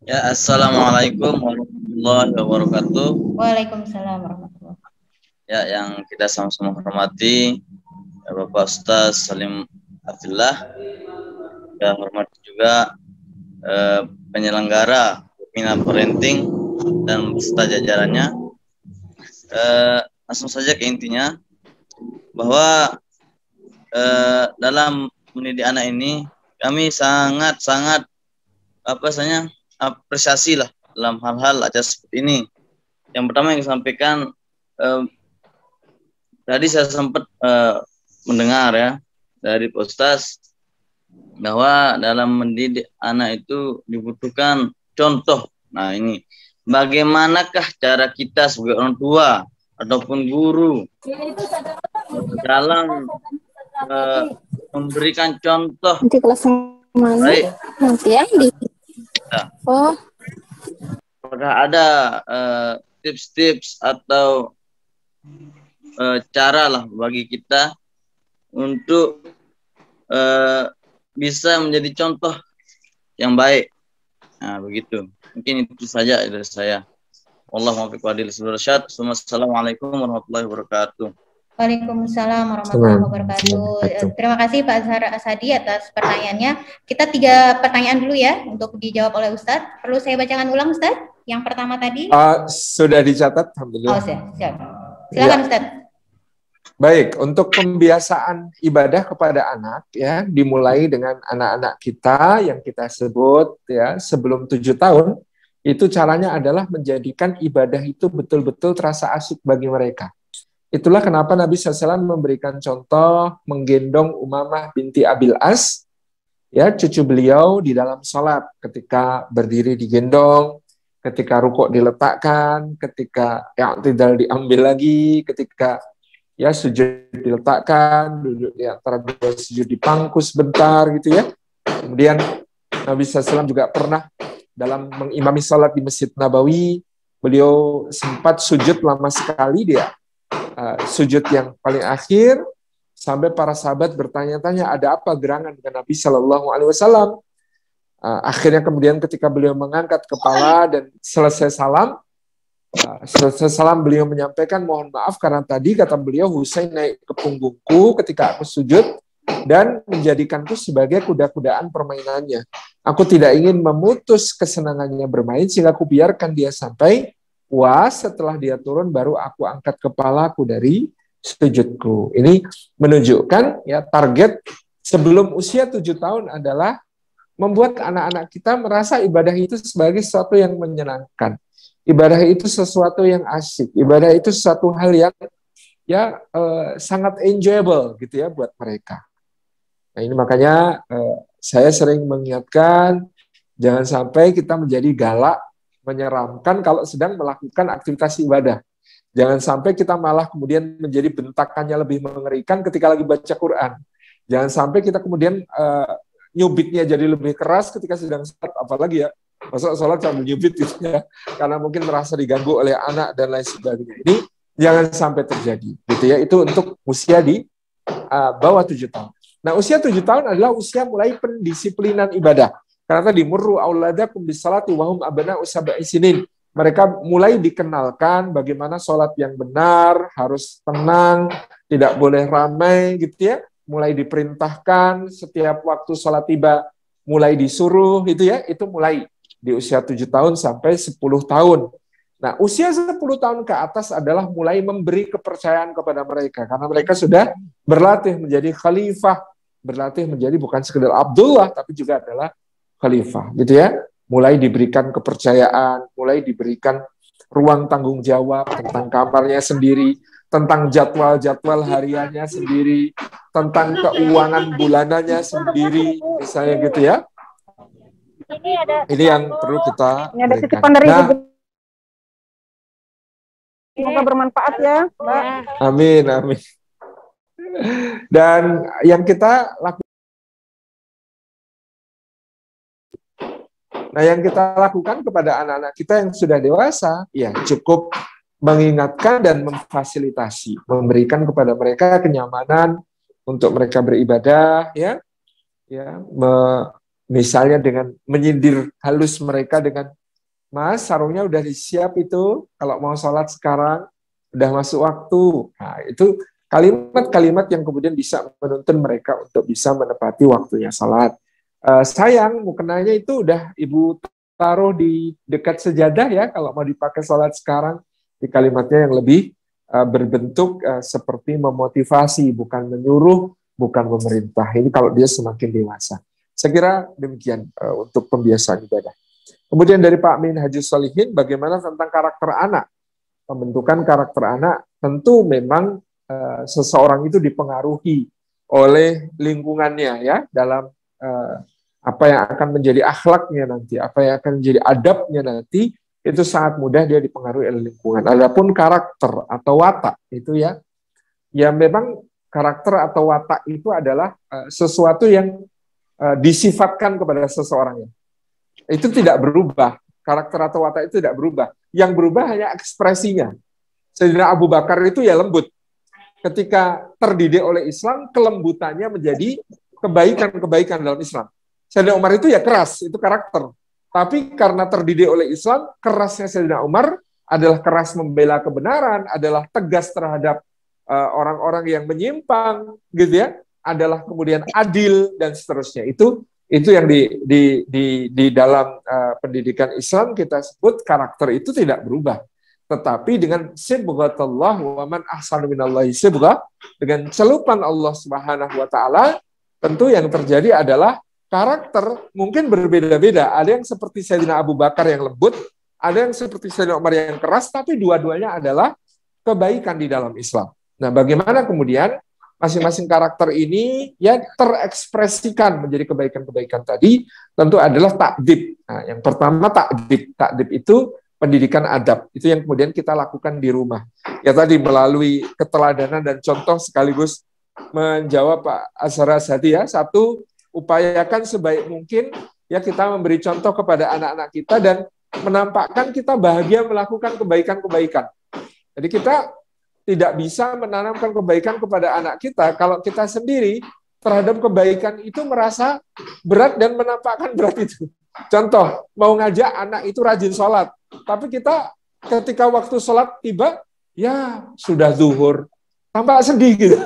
Ya, assalamualaikum warahmatullahi wabarakatuh. Waalaikumsalam warahmatullahi wabarakatuh. Ya, yang kita sama-sama hormati Bapak Ustaz Salim Abdullah, dan hormati juga penyelenggara webinar parenting dan beserta jajarannya. Langsung saja ke intinya, bahwa dalam mendidik anak ini kami sangat apresiasi lah dalam hal-hal acara seperti ini. Yang pertama yang disampaikan, tadi saya sempat mendengar ya dari Pak Ustaz bahwa dalam mendidik anak itu dibutuhkan contoh. Nah, ini bagaimanakah cara kita sebagai orang tua ataupun guru dalam memberikan contoh di kelas mana? Baik. Nanti ya di Oh. Apakah ada tips-tips atau cara lah bagi kita untuk bisa menjadi contoh yang baik? Nah, begitu. Mungkin itu saja dari saya. Wallahu muwaffiq wa hidayah irsyad. Assalamualaikum warahmatullahi wabarakatuh. Waalaikumsalam warahmatullahi wabarakatuh. Terima kasih Pak Azhar Ashadi atas pertanyaannya. Kita 3 pertanyaan dulu ya untuk dijawab oleh Ustadz. Perlu saya bacakan ulang Ustadz? Yang pertama tadi? Sudah dicatat, alhamdulillah. Oh, siap. Silakan ya. Ustadz. Baik, untuk pembiasaan ibadah kepada anak ya dimulai dengan anak-anak kita yang kita sebut ya sebelum 7 tahun, itu caranya adalah menjadikan ibadah itu betul-betul terasa asyik bagi mereka. Itulah kenapa Nabi SAW memberikan contoh menggendong Umamah binti Abil As, ya cucu beliau di dalam sholat, ketika berdiri digendong, ketika rukuk diletakkan, ketika i'tidal diambil lagi, ketika ya sujud diletakkan, duduk di antara dua sujud dipangku sebentar gitu ya. Kemudian Nabi SAW juga pernah dalam mengimami sholat di Masjid Nabawi, beliau sempat sujud lama sekali, dia sujud yang paling akhir, sampai para sahabat bertanya-tanya ada apa gerangan dengan Nabi SAW. Akhirnya kemudian ketika beliau mengangkat kepala dan selesai salam beliau menyampaikan, mohon maaf karena tadi kata beliau Husain naik ke punggungku ketika aku sujud dan menjadikanku sebagai kuda-kudaan permainannya. Aku tidak ingin memutus kesenangannya bermain sehingga aku biarkan dia sampai puas, setelah dia turun baru aku angkat kepalaku dari sujudku. Ini menunjukkan ya target sebelum usia 7 tahun adalah membuat anak-anak kita merasa ibadah itu sebagai sesuatu yang menyenangkan. Ibadah itu sesuatu yang asyik, ibadah itu sesuatu hal yang ya sangat enjoyable gitu ya buat mereka. Nah ini makanya saya sering mengingatkan jangan sampai kita menjadi galak, menyeramkan kalau sedang melakukan aktivitas ibadah. Jangan sampai kita malah kemudian menjadi bentakannya lebih mengerikan ketika lagi baca Quran. Jangan sampai kita kemudian nyubitnya jadi lebih keras ketika sedang sholat, apalagi ya masa sholat sambil nyubit gitu ya, karena mungkin merasa diganggu oleh anak dan lain sebagainya. Ini jangan sampai terjadi gitu ya. Itu untuk usia di bawah 7 tahun. Nah usia 7 tahun adalah usia mulai pendisiplinan ibadah. Karena tadi murru auladakum bisalati wa hum abna'u sab'i sinin. Mereka mulai dikenalkan bagaimana sholat yang benar, harus tenang, tidak boleh ramai gitu ya. Mulai diperintahkan setiap waktu sholat tiba, mulai disuruh gitu ya, itu mulai di usia 7 tahun sampai 10 tahun. Nah, usia 10 tahun ke atas adalah mulai memberi kepercayaan kepada mereka, karena mereka sudah berlatih menjadi khalifah, berlatih menjadi bukan sekedar Abdullah, tapi juga adalah khalifah, gitu ya. Mulai diberikan kepercayaan, mulai diberikan ruang tanggung jawab tentang kamarnya sendiri, tentang jadwal-jadwal hariannya sendiri, tentang keuangan bulanannya sendiri, misalnya gitu ya. Ini yang perlu kita ini ada berikan. titipan dari Nah, Ibu. Semoga bermanfaat ya, Mbak. amin, amin. Dan yang kita lakukan, kepada anak-anak kita yang sudah dewasa, ya cukup mengingatkan dan memfasilitasi, memberikan kepada mereka kenyamanan untuk mereka beribadah, ya, misalnya dengan menyindir halus mereka dengan, Mas, sarungnya udah disiap itu, kalau mau sholat sekarang, udah masuk waktu. Nah, itu kalimat-kalimat yang kemudian bisa menuntun mereka untuk bisa menepati waktunya sholat. Sayang, mukenanya itu udah Ibu taruh di dekat sejadah ya, kalau mau dipakai sholat sekarang, di kalimatnya yang lebih berbentuk seperti memotivasi, bukan menyuruh, bukan memerintah. Ini kalau dia semakin dewasa. Saya kira demikian untuk pembiasaan ibadah. Kemudian dari Pak Min Haji Solihin, bagaimana tentang karakter anak? Pembentukan karakter anak tentu memang seseorang itu dipengaruhi oleh lingkungannya ya, dalam apa yang akan menjadi akhlaknya nanti, apa yang akan menjadi adabnya nanti, itu sangat mudah dia dipengaruhi oleh lingkungan. Adapun karakter atau watak itu ya memang karakter atau watak itu adalah sesuatu yang disifatkan kepada seseorang. Itu tidak berubah. Karakter atau watak itu tidak berubah. Yang berubah hanya ekspresinya. Sayyidina Abu Bakar itu ya lembut. Ketika terdidik oleh Islam, kelembutannya menjadi kebaikan-kebaikan dalam Islam. Sayyidina Umar itu ya keras, itu karakter. Tapi karena terdidik oleh Islam, kerasnya Sayyidina Umar adalah keras membela kebenaran, adalah tegas terhadap orang-orang yang menyimpang, gitu ya, adalah kemudian adil dan seterusnya. Itu yang di dalam pendidikan Islam kita sebut karakter itu tidak berubah. Tetapi dengan sibghatullah wa man ahsanu minallahi sibghah, dengan celupan Allah Subhanahu wa taala, tentu yang terjadi adalah karakter mungkin berbeda-beda. Ada yang seperti Sayyidina Abu Bakar yang lembut, ada yang seperti Sayyidina Umar yang keras, tapi dua-duanya adalah kebaikan di dalam Islam. Nah, bagaimana kemudian masing-masing karakter ini ya terekspresikan menjadi kebaikan-kebaikan tadi, tentu adalah takdib. Nah, yang pertama takdib. Takdib itu pendidikan adab. Itu yang kemudian kita lakukan di rumah. Ya tadi melalui keteladanan dan contoh sekaligus menjawab Pak Azhar Azhadi ya. Satu, upayakan sebaik mungkin ya kita memberi contoh kepada anak-anak kita dan menampakkan kita bahagia melakukan kebaikan-kebaikan. Jadi kita tidak bisa menanamkan kebaikan kepada anak kita kalau kita sendiri terhadap kebaikan itu merasa berat dan menampakkan berat itu. Contoh, mau ngajak anak itu rajin sholat, tapi kita ketika waktu sholat tiba, ya sudah zuhur, tampak sedih gitu.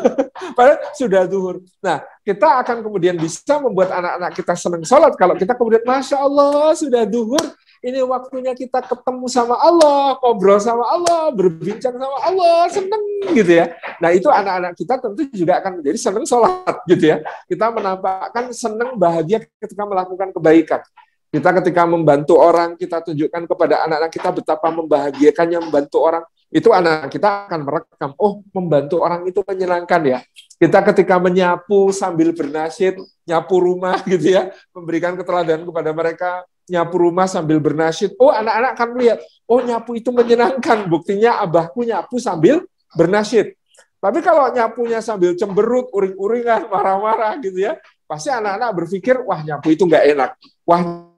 Padahal sudah zuhur. Nah, kita akan kemudian bisa membuat anak-anak kita senang sholat kalau kita kemudian, Masya Allah, sudah zuhur, ini waktunya kita ketemu sama Allah, ngobrol sama Allah, berbincang sama Allah, senang gitu ya. Nah, itu anak-anak kita tentu juga akan menjadi senang sholat gitu ya. Kita menampakkan senang, bahagia ketika melakukan kebaikan. Kita ketika membantu orang, kita tunjukkan kepada anak-anak kita betapa membahagiakannya membantu orang. Itu anak kita akan merekam, oh membantu orang itu menyenangkan ya. Kita ketika menyapu sambil bernasyid, nyapu rumah gitu ya, memberikan keteladanan kepada mereka, nyapu rumah sambil bernasyid, oh anak-anak akan melihat, oh nyapu itu menyenangkan, buktinya abahku nyapu sambil bernasyid. Tapi kalau nyapunya sambil cemberut, uring-uringan, marah-marah gitu ya, pasti anak-anak berpikir, wah nyapu itu nggak enak, wah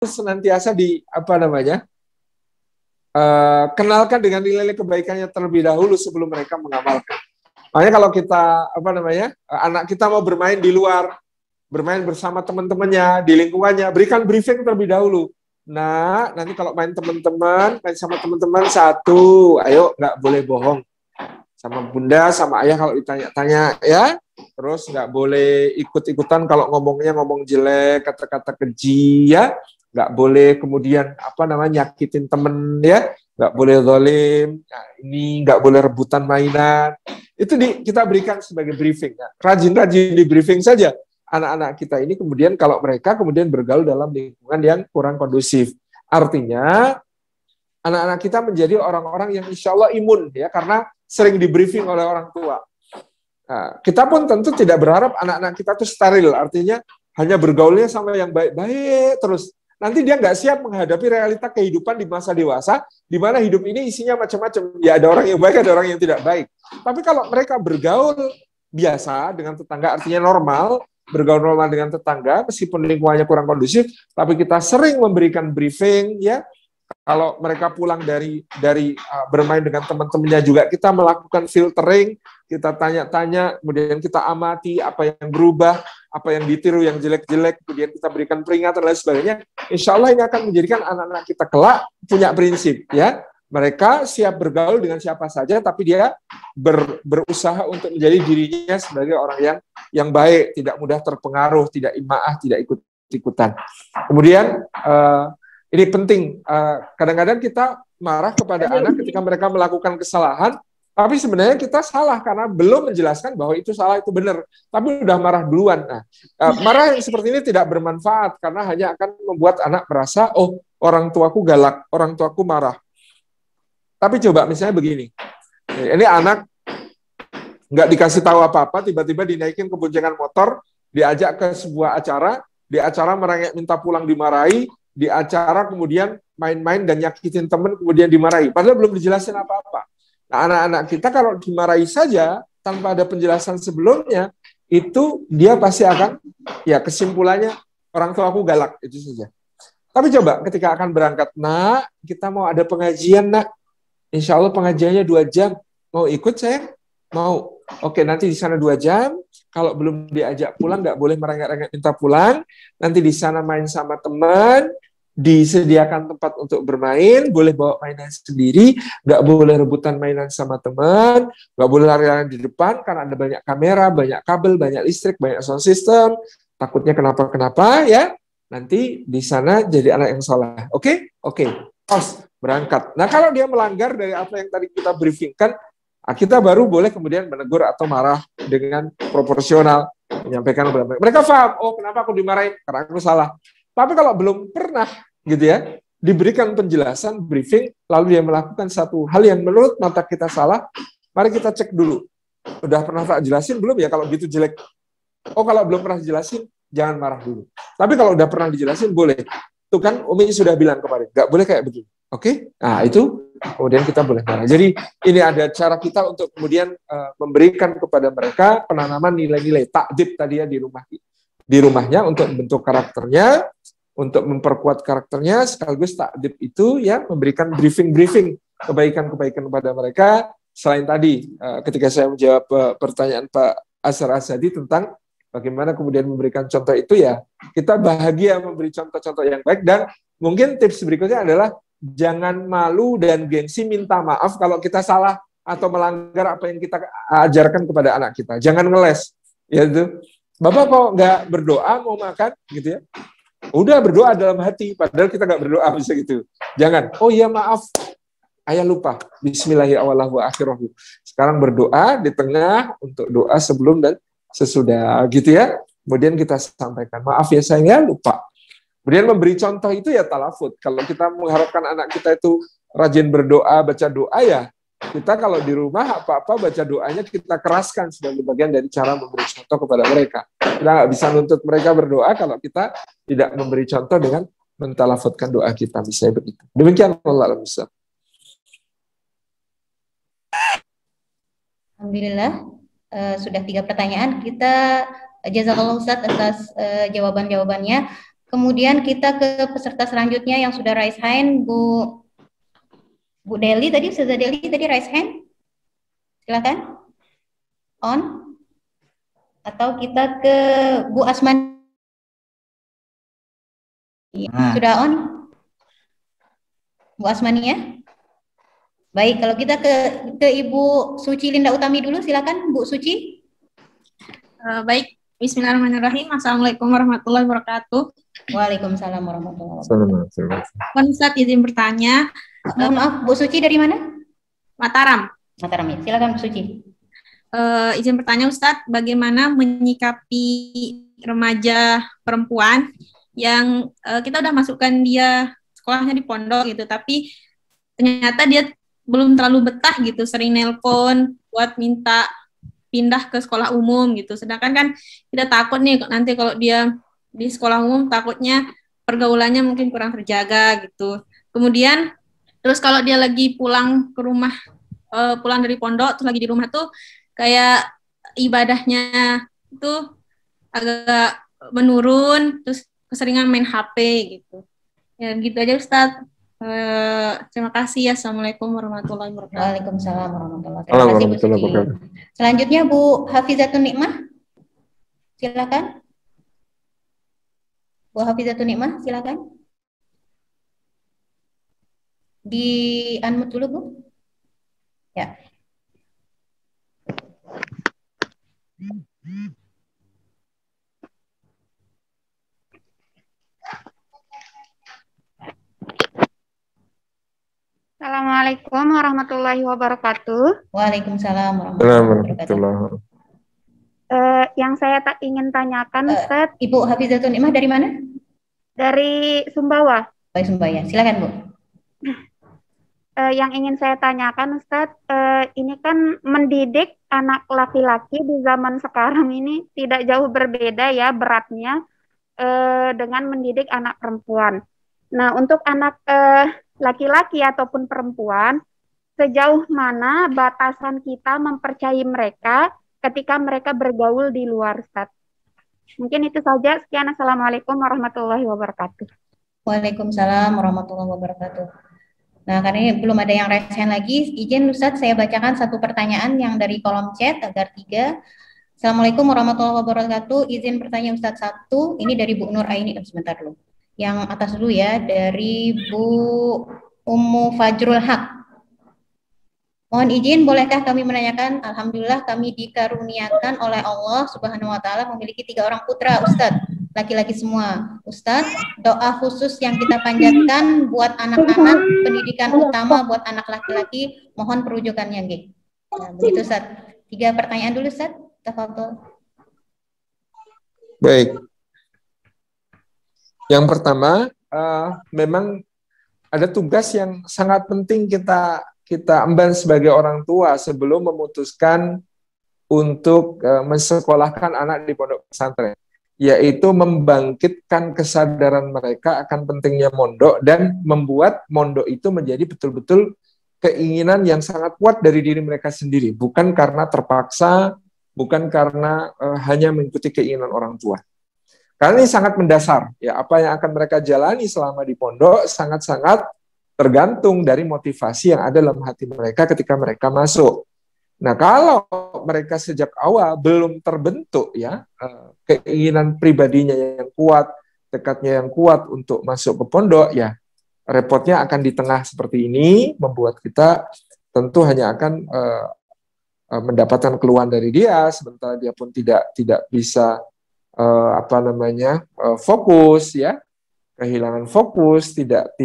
senantiasa kenalkan dengan nilai-nilai kebaikannya terlebih dahulu sebelum mereka mengamalkan. Makanya kalau kita anak kita mau bermain di luar, bermain bersama teman-temannya di lingkungannya, berikan briefing terlebih dahulu. Nah, nanti kalau main sama teman-teman satu, ayo nggak boleh bohong sama bunda, sama ayah kalau ditanya-tanya ya. Terus nggak boleh ikut-ikutan kalau ngomong jelek, kata-kata keji ya. Nggak boleh kemudian nyakitin temen ya, nggak boleh zalim, nah, ini nggak boleh rebutan mainan. Itu kita berikan sebagai briefing ya. Rajin-rajin di briefing saja anak-anak kita ini, kemudian kalau mereka kemudian bergaul dalam lingkungan yang kurang kondusif. Artinya anak-anak kita menjadi orang-orang yang insya Allah imun ya, karena sering di briefing oleh orang tua. Nah, kita pun tentu tidak berharap anak-anak kita itu steril, artinya hanya bergaulnya sama yang baik-baik terus. Nanti dia nggak siap menghadapi realita kehidupan di masa dewasa, di mana hidup ini isinya macam-macam. Ya ada orang yang baik, ada orang yang tidak baik. Tapi kalau mereka bergaul biasa dengan tetangga, artinya normal, bergaul normal dengan tetangga, meskipun lingkungannya kurang kondusif, tapi kita sering memberikan briefing, ya. Kalau mereka pulang dari bermain dengan teman-temannya juga, kita melakukan filtering, kita tanya-tanya, kemudian kita amati apa yang berubah, apa yang ditiru, yang jelek-jelek, kemudian kita berikan peringatan dan lain sebagainya. Insya Allah ini akan menjadikan anak-anak kita kelak punya prinsip, ya. Mereka siap bergaul dengan siapa saja, tapi dia berusaha untuk menjadi dirinya sebagai orang yang baik, tidak mudah terpengaruh, tidak imaah, tidak ikut-ikutan. Kemudian ini penting, kadang-kadang kita marah kepada anak ketika mereka melakukan kesalahan, tapi sebenarnya kita salah karena belum menjelaskan bahwa itu salah, itu benar, tapi udah marah duluan. Nah, marah yang seperti ini tidak bermanfaat karena hanya akan membuat anak merasa, oh orang tuaku galak, orang tuaku marah. Tapi coba misalnya begini, ini anak nggak dikasih tahu apa-apa, tiba-tiba dinaikin ke boncengan motor, diajak ke sebuah acara, di acara merengek minta pulang dimarahi, di acara kemudian main-main dan nyakitin temen kemudian dimarahi, padahal belum dijelasin apa-apa. Nah, anak-anak kita kalau dimarahi saja tanpa ada penjelasan sebelumnya, itu dia pasti akan, ya kesimpulannya orang tua aku galak, itu saja. Tapi coba ketika akan berangkat, nak, kita mau ada pengajian, nak. Insya Allah pengajiannya 2 jam. Mau ikut saya? Mau. Oke, nanti di sana 2 jam. Kalau belum diajak pulang, nggak boleh merengek-rengek minta pulang. Nanti di sana main sama teman, disediakan tempat untuk bermain, boleh bawa mainan sendiri, nggak boleh rebutan mainan sama teman, nggak boleh lari-lari di depan, karena ada banyak kamera, banyak kabel, banyak listrik, banyak sound system, takutnya kenapa-kenapa, ya. Nanti di sana jadi anak yang soleh. Oke? Oke. Berangkat. Nah, kalau dia melanggar dari apa yang tadi kita briefingkan, kita baru boleh kemudian menegur atau marah dengan proporsional, menyampaikan kepada mereka. Mereka paham, oh kenapa aku dimarahin? Karena aku salah. Tapi kalau belum pernah gitu ya, diberikan penjelasan, briefing, lalu dia melakukan satu hal yang menurut mata kita salah, mari kita cek dulu. Udah pernah tak jelasin belum ya kalau gitu jelek? Oh kalau belum pernah jelasin, jangan marah dulu. Tapi kalau udah pernah dijelasin, boleh. Tuh kan Umi sudah bilang kemarin, nggak boleh kayak begini. Oke? Nah itu kemudian kita boleh marah. Jadi ini ada cara kita untuk kemudian memberikan kepada mereka penanaman nilai-nilai takdib tadi ya di rumahnya untuk membentuk karakternya, untuk memperkuat karakternya, sekaligus takdib itu ya memberikan briefing kebaikan-kebaikan kepada mereka. Selain tadi ketika saya menjawab pertanyaan Pak Asar Asadi tentang bagaimana kemudian memberikan contoh itu, ya kita bahagia memberi contoh-contoh yang baik. Dan mungkin tips berikutnya adalah jangan malu dan gengsi minta maaf kalau kita salah atau melanggar apa yang kita ajarkan kepada anak kita. Jangan ngeles, yaitu Bapak kok nggak berdoa mau makan gitu ya? Udah berdoa dalam hati, padahal kita nggak berdoa bisa gitu. Jangan. Oh iya maaf, ayah lupa. Bismillahirrahmanirrahim. Sekarang berdoa di tengah untuk doa sebelum dan sesudah gitu ya. Kemudian kita sampaikan maaf ya sayang, lupa. Kemudian memberi contoh itu ya talafut. Kalau kita mengharapkan anak kita itu rajin berdoa, baca doa, ya kita kalau di rumah apa-apa baca doanya kita keraskan sebagai bagian dari cara memberi contoh kepada mereka. Kita nggak bisa nuntut mereka berdoa kalau kita tidak memberi contoh dengan mentalafutkan doa kita, misalnya begitu. Demikian Allah bisa. Alhamdulillah sudah 3 pertanyaan. Kita jazakallah Ustaz atas jawaban-jawabannya. Kemudian kita ke peserta selanjutnya yang sudah raise hand, Bu Deli tadi, Ustazah Deli tadi raise hand. Silakan. On. Atau kita ke Bu Asman. Sudah on? Bu Asmania? Baik, kalau kita ke Ibu Suci Linda Utami dulu, silakan Bu Suci. Baik, bismillahirrahmanirrahim. Assalamualaikum warahmatullahi wabarakatuh. Waalaikumsalam warahmatullahi wabarakatuh. Ustaz izin bertanya. Mohon maaf, Bu Suci dari mana? Mataram. Mataram ya, silakan Bu Suci. Izin bertanya Ustaz, bagaimana menyikapi remaja perempuan yang kita udah masukkan dia sekolahnya di pondok gitu, tapi ternyata dia belum terlalu betah gitu, sering nelpon buat minta pindah ke sekolah umum gitu. Sedangkan kan kita takut nih nanti kalau dia di sekolah umum takutnya pergaulannya mungkin kurang terjaga gitu. Kemudian terus kalau dia lagi pulang ke rumah, pulang dari pondok terus lagi di rumah tuh kayak ibadahnya itu agak menurun, terus keseringan main HP gitu. Ya gitu aja Ustaz. Terima kasih ya. Assalamualaikum warahmatullahi wabarakatuh. Waalaikumsalam warahmatullahi wabarakatuh. Terima kasih Bu Suci. Selanjutnya Bu Hafizatun Nikmah. Silakan. Bu Hafizatun Nikmah, silakan. Di unmute dulu Bu. Ya. Assalamualaikum warahmatullahi wabarakatuh. Waalaikumsalam warahmatullahi wabarakatuh. Yang saya ingin tanyakan, Ustaz. Ibu Hafizatun Nikmah dari mana? Dari Sumbawa. Dari Sumbawa, silakan Bu. Yang ingin saya tanyakan, Ustaz, ini kan mendidik anak laki-laki di zaman sekarang ini tidak jauh berbeda ya beratnya dengan mendidik anak perempuan. Nah, untuk anak laki-laki ataupun perempuan, sejauh mana batasan kita mempercayai mereka ketika mereka bergaul di luar, Ustaz? Mungkin itu saja. Sekian. Assalamualaikum warahmatullahi wabarakatuh. Waalaikumsalam warahmatullahi wabarakatuh. Nah, karena ini belum ada yang raise hand lagi, izin Ustadz saya bacakan satu pertanyaan yang dari kolom chat agar 3. Assalamualaikum warahmatullahi wabarakatuh. Izin bertanya Ustadz 1, ini dari Bu Nur Aini, sebentar dulu. Yang atas dulu ya, dari Bu Ummu Fajrul Haq. Mohon izin, bolehkah kami menanyakan, Alhamdulillah kami dikaruniakan oleh Allah Subhanahu wa Ta'ala memiliki 3 orang putra, Ustadz, laki-laki semua. Ustadz, doa khusus yang kita panjatkan buat anak-anak, pendidikan utama buat anak laki-laki, mohon perujukannya, Nggih. Nah, begitu, Ustadz. 3 pertanyaan dulu, Ustadz. Tafadhol. Baik. Yang pertama, memang ada tugas yang sangat penting kita emban sebagai orang tua sebelum memutuskan untuk mensekolahkan anak di pondok pesantren, yaitu membangkitkan kesadaran mereka akan pentingnya mondok dan membuat mondok itu menjadi betul-betul keinginan yang sangat kuat dari diri mereka sendiri, bukan karena terpaksa, bukan karena hanya mengikuti keinginan orang tua. Karena ini sangat mendasar, ya, apa yang akan mereka jalani selama di pondok sangat-sangat tergantung dari motivasi yang ada dalam hati mereka ketika mereka masuk. Nah, kalau mereka sejak awal belum terbentuk, ya, keinginan pribadinya yang kuat, tekadnya yang kuat untuk masuk ke pondok, ya, repotnya akan di tengah seperti ini, membuat kita tentu hanya akan mendapatkan keluhan dari dia, sementara dia pun tidak bisa fokus, ya, kehilangan fokus, tidak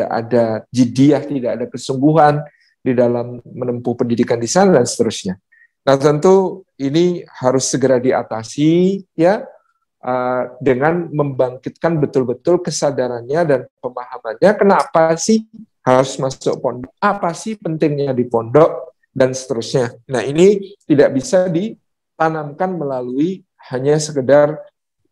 ada jiddiyah, tidak ada kesungguhan di dalam menempuh pendidikan di sana dan seterusnya. Nah, tentu ini harus segera diatasi, ya, dengan membangkitkan betul-betul kesadarannya dan pemahamannya kenapa sih harus masuk pondok, apa sih pentingnya di pondok dan seterusnya. Nah, ini tidak bisa ditanamkan melalui hanya sekedar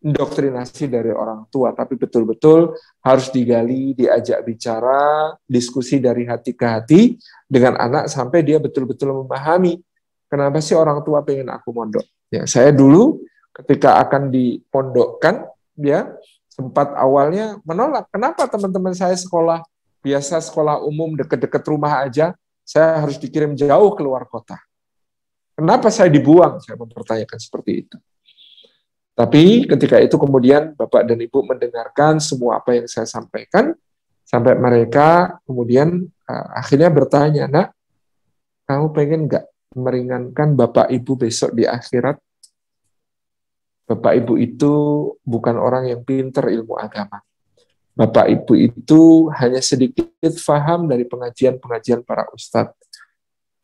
indoktrinasi dari orang tua, tapi betul-betul harus digali, diajak bicara, diskusi dari hati ke hati dengan anak sampai dia betul-betul memahami kenapa sih orang tua pengen aku mondok. Ya, saya dulu ketika akan dipondokkan, ya, sempat awalnya menolak. Kenapa teman-teman saya sekolah biasa, sekolah umum dekat-dekat rumah aja, saya harus dikirim jauh keluar kota. Kenapa saya dibuang? Saya mempertanyakan seperti itu. Tapi ketika itu kemudian Bapak dan Ibu mendengarkan semua apa yang saya sampaikan, sampai mereka kemudian akhirnya bertanya, "Nak, kamu pengen nggak meringankan Bapak Ibu besok di akhirat?" Bapak Ibu itu bukan orang yang pintar ilmu agama. Bapak Ibu itu hanya sedikit paham dari pengajian-pengajian para ustadz.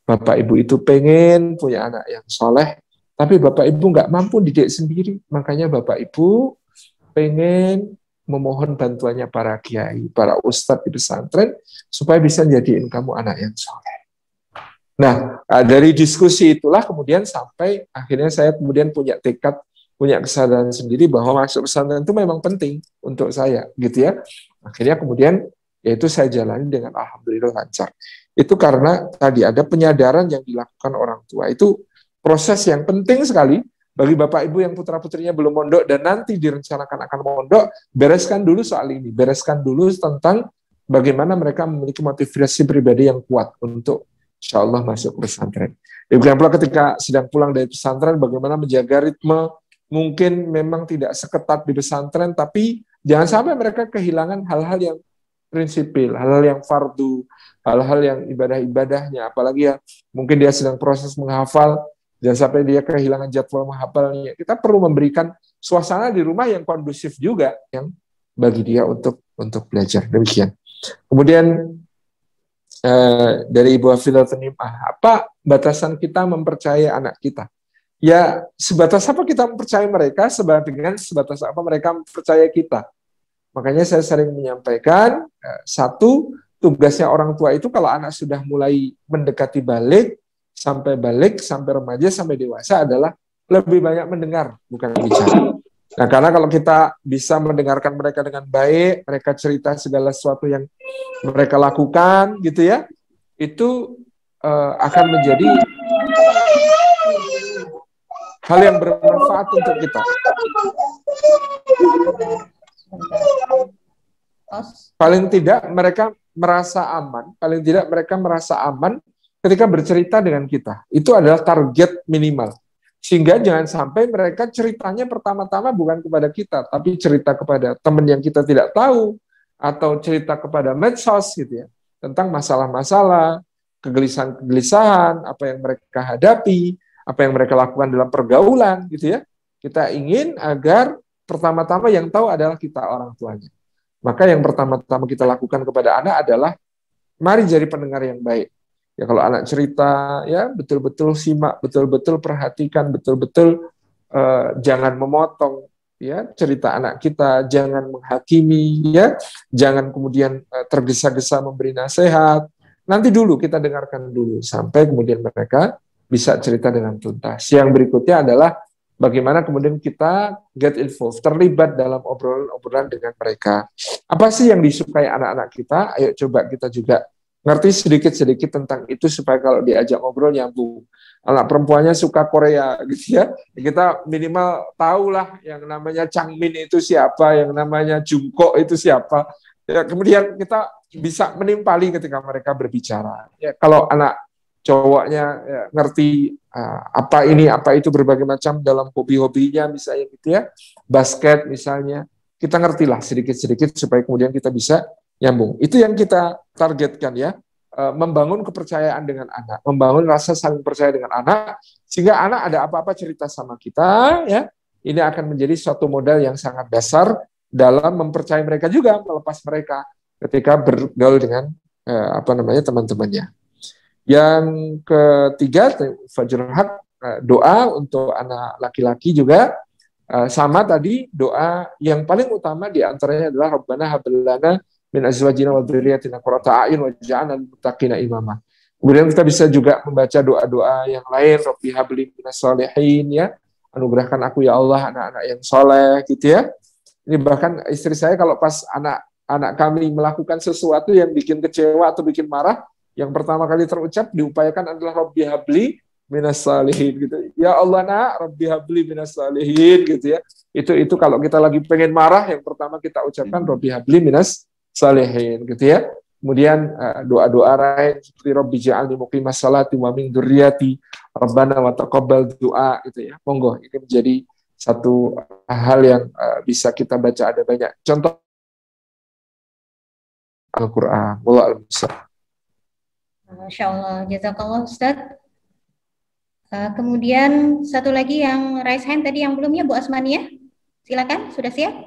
Bapak Ibu itu pengen punya anak yang soleh, tapi Bapak Ibu nggak mampu didik sendiri. Makanya Bapak Ibu pengen memohon bantuannya para kiai, para ustadz di pesantren, supaya bisa jadiin kamu anak yang soleh. Nah, dari diskusi itulah kemudian sampai akhirnya saya kemudian punya tekad, punya kesadaran sendiri bahwa masuk pesantren itu memang penting untuk saya, gitu ya. Akhirnya kemudian yaitu saya jalani dengan alhamdulillah lancar. Itu karena tadi ada penyadaran yang dilakukan orang tua. Itu proses yang penting sekali bagi Bapak Ibu yang putra-putrinya belum mondok dan nanti direncanakan akan mondok, bereskan dulu soal ini, bereskan dulu tentang bagaimana mereka memiliki motivasi pribadi yang kuat untuk insya Allah masuk ke pesantren. Demikian pula ketika sedang pulang dari pesantren, bagaimana menjaga ritme, mungkin memang tidak seketat di pesantren, tapi jangan sampai mereka kehilangan hal-hal yang prinsipil, hal-hal yang fardu, hal-hal yang ibadah-ibadahnya, apalagi ya mungkin dia sedang proses menghafal, jangan sampai dia kehilangan jadwal menghafalnya. Kita perlu memberikan suasana di rumah yang kondusif juga, yang bagi dia untuk belajar. Demikian. Kemudian dari Ibu Hafidzah Tanimah, apa batasan kita mempercayai anak kita? Ya, sebatas apa kita mempercayai mereka, sebatas apa mereka mempercayai kita. Makanya saya sering menyampaikan, satu, tugasnya orang tua itu kalau anak sudah mulai mendekati balik, sampai remaja, sampai dewasa adalah lebih banyak mendengar, bukan bicara. Nah, karena kalau kita bisa mendengarkan mereka dengan baik, mereka cerita segala sesuatu yang mereka lakukan, gitu ya, itu akan menjadi hal yang bermanfaat untuk kita. Paling tidak mereka merasa aman, paling tidak mereka merasa aman ketika bercerita dengan kita. Itu adalah target minimal. Sehingga jangan sampai mereka ceritanya pertama-tama bukan kepada kita, tapi cerita kepada teman yang kita tidak tahu, atau cerita kepada medsos gitu ya, tentang masalah-masalah, kegelisahan-kegelisahan, apa yang mereka hadapi, apa yang mereka lakukan dalam pergaulan gitu ya. Kita ingin agar pertama-tama yang tahu adalah kita, orang tuanya. Maka yang pertama-tama kita lakukan kepada anak adalah mari jadi pendengar yang baik. Ya kalau anak cerita ya betul-betul simak, betul-betul perhatikan, betul-betul jangan memotong ya cerita anak kita, jangan menghakimi ya, jangan kemudian tergesa-gesa memberi nasihat. Nanti dulu kita dengarkan dulu sampai kemudian mereka bisa cerita dengan tuntas. Yang berikutnya adalah bagaimana kemudian kita get involved, terlibat dalam obrolan-obrolan dengan mereka. Apa sih yang disukai anak-anak kita? Ayo coba kita juga ngerti sedikit-sedikit tentang itu supaya kalau diajak ngobrol nyambung. Anak perempuannya suka Korea gitu ya. Kita minimal tahulah yang namanya Changmin itu siapa, yang namanya Jungkook itu siapa. Ya, kemudian kita bisa menimpali ketika mereka berbicara. Ya, kalau anak cowoknya ya, ngerti apa ini, apa itu, berbagai macam dalam hobi-hobinya misalnya gitu ya, basket misalnya, kita ngertilah sedikit-sedikit supaya kemudian kita bisa nyambung. Itu yang kita targetkan ya, membangun kepercayaan dengan anak, membangun rasa saling percaya dengan anak, sehingga anak ada apa-apa cerita sama kita ya, ini akan menjadi suatu modal yang sangat dasar dalam mempercayai mereka juga, melepas mereka ketika bergaul dengan teman-temannya. Yang ketiga, Fajrul Haq, doa untuk anak laki-laki juga sama tadi, doa yang paling utama diantaranya adalah Rabbana hab lana min azwajina wa dzurriyyatina qurrata a'yun waj'alna lil muttaqina imama. Kemudian kita bisa juga membaca doa-doa yang lain, Rabbi habli minas sholihin ya, anugerahkan aku ya Allah anak-anak yang soleh gitu ya. Ini bahkan istri saya kalau pas anak kami melakukan sesuatu yang bikin kecewa atau bikin marah, yang pertama kali terucap diupayakan adalah Rabbi habli minas salihin gitu. Ya Allah nak, Rabbi habli minas salihin gitu ya. Itu kalau kita lagi pengen marah, yang pertama kita ucapkan Rabbi habli minas salihin gitu ya. Kemudian doa-doa lain seperti Rabbi ja'alni muqimas salati wa min dzurriyyati Rabbana wa taqabbal du'a gitu ya. Monggo, ini menjadi satu hal yang bisa kita baca, ada banyak contoh Al-Qur'an. Wallahu a'lam. Masya Allah, jazakallah Ustaz. Kemudian satu lagi yang raise hand tadi yang belumnya, Bu Asmania, silakan, sudah siap?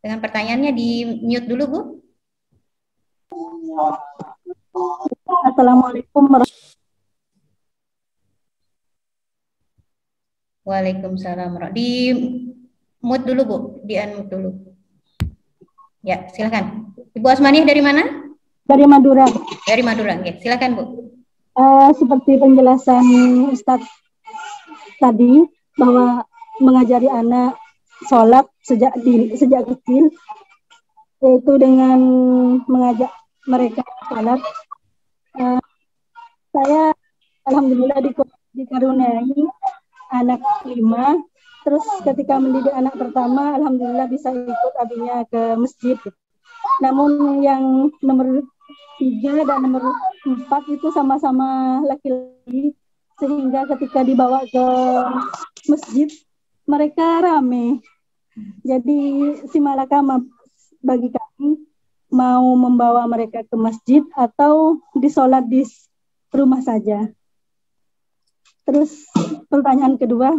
Dengan pertanyaannya di mute dulu Bu. Assalamualaikum warahmatullahi wabarakatuh. Waalaikumsalam. Di mute dulu Bu, di unmute dulu. Ya, silakan. Ibu Asmania dari mana? Dari Madura. Dari Madura, oke. Silakan Bu. Seperti penjelasan Ustadz tadi bahwa mengajari anak sholat sejak kecil, yaitu dengan mengajak mereka sholat. Saya alhamdulillah dikaruniai anak 5. Terus ketika mendidik anak pertama, alhamdulillah bisa ikut abinya ke masjid. Namun yang nomor 3 dan nomor 4 itu sama-sama laki-laki, sehingga ketika dibawa ke masjid mereka rame. Jadi si malakama bagi kami mau membawa mereka ke masjid atau disolat di rumah saja. Terus pertanyaan kedua,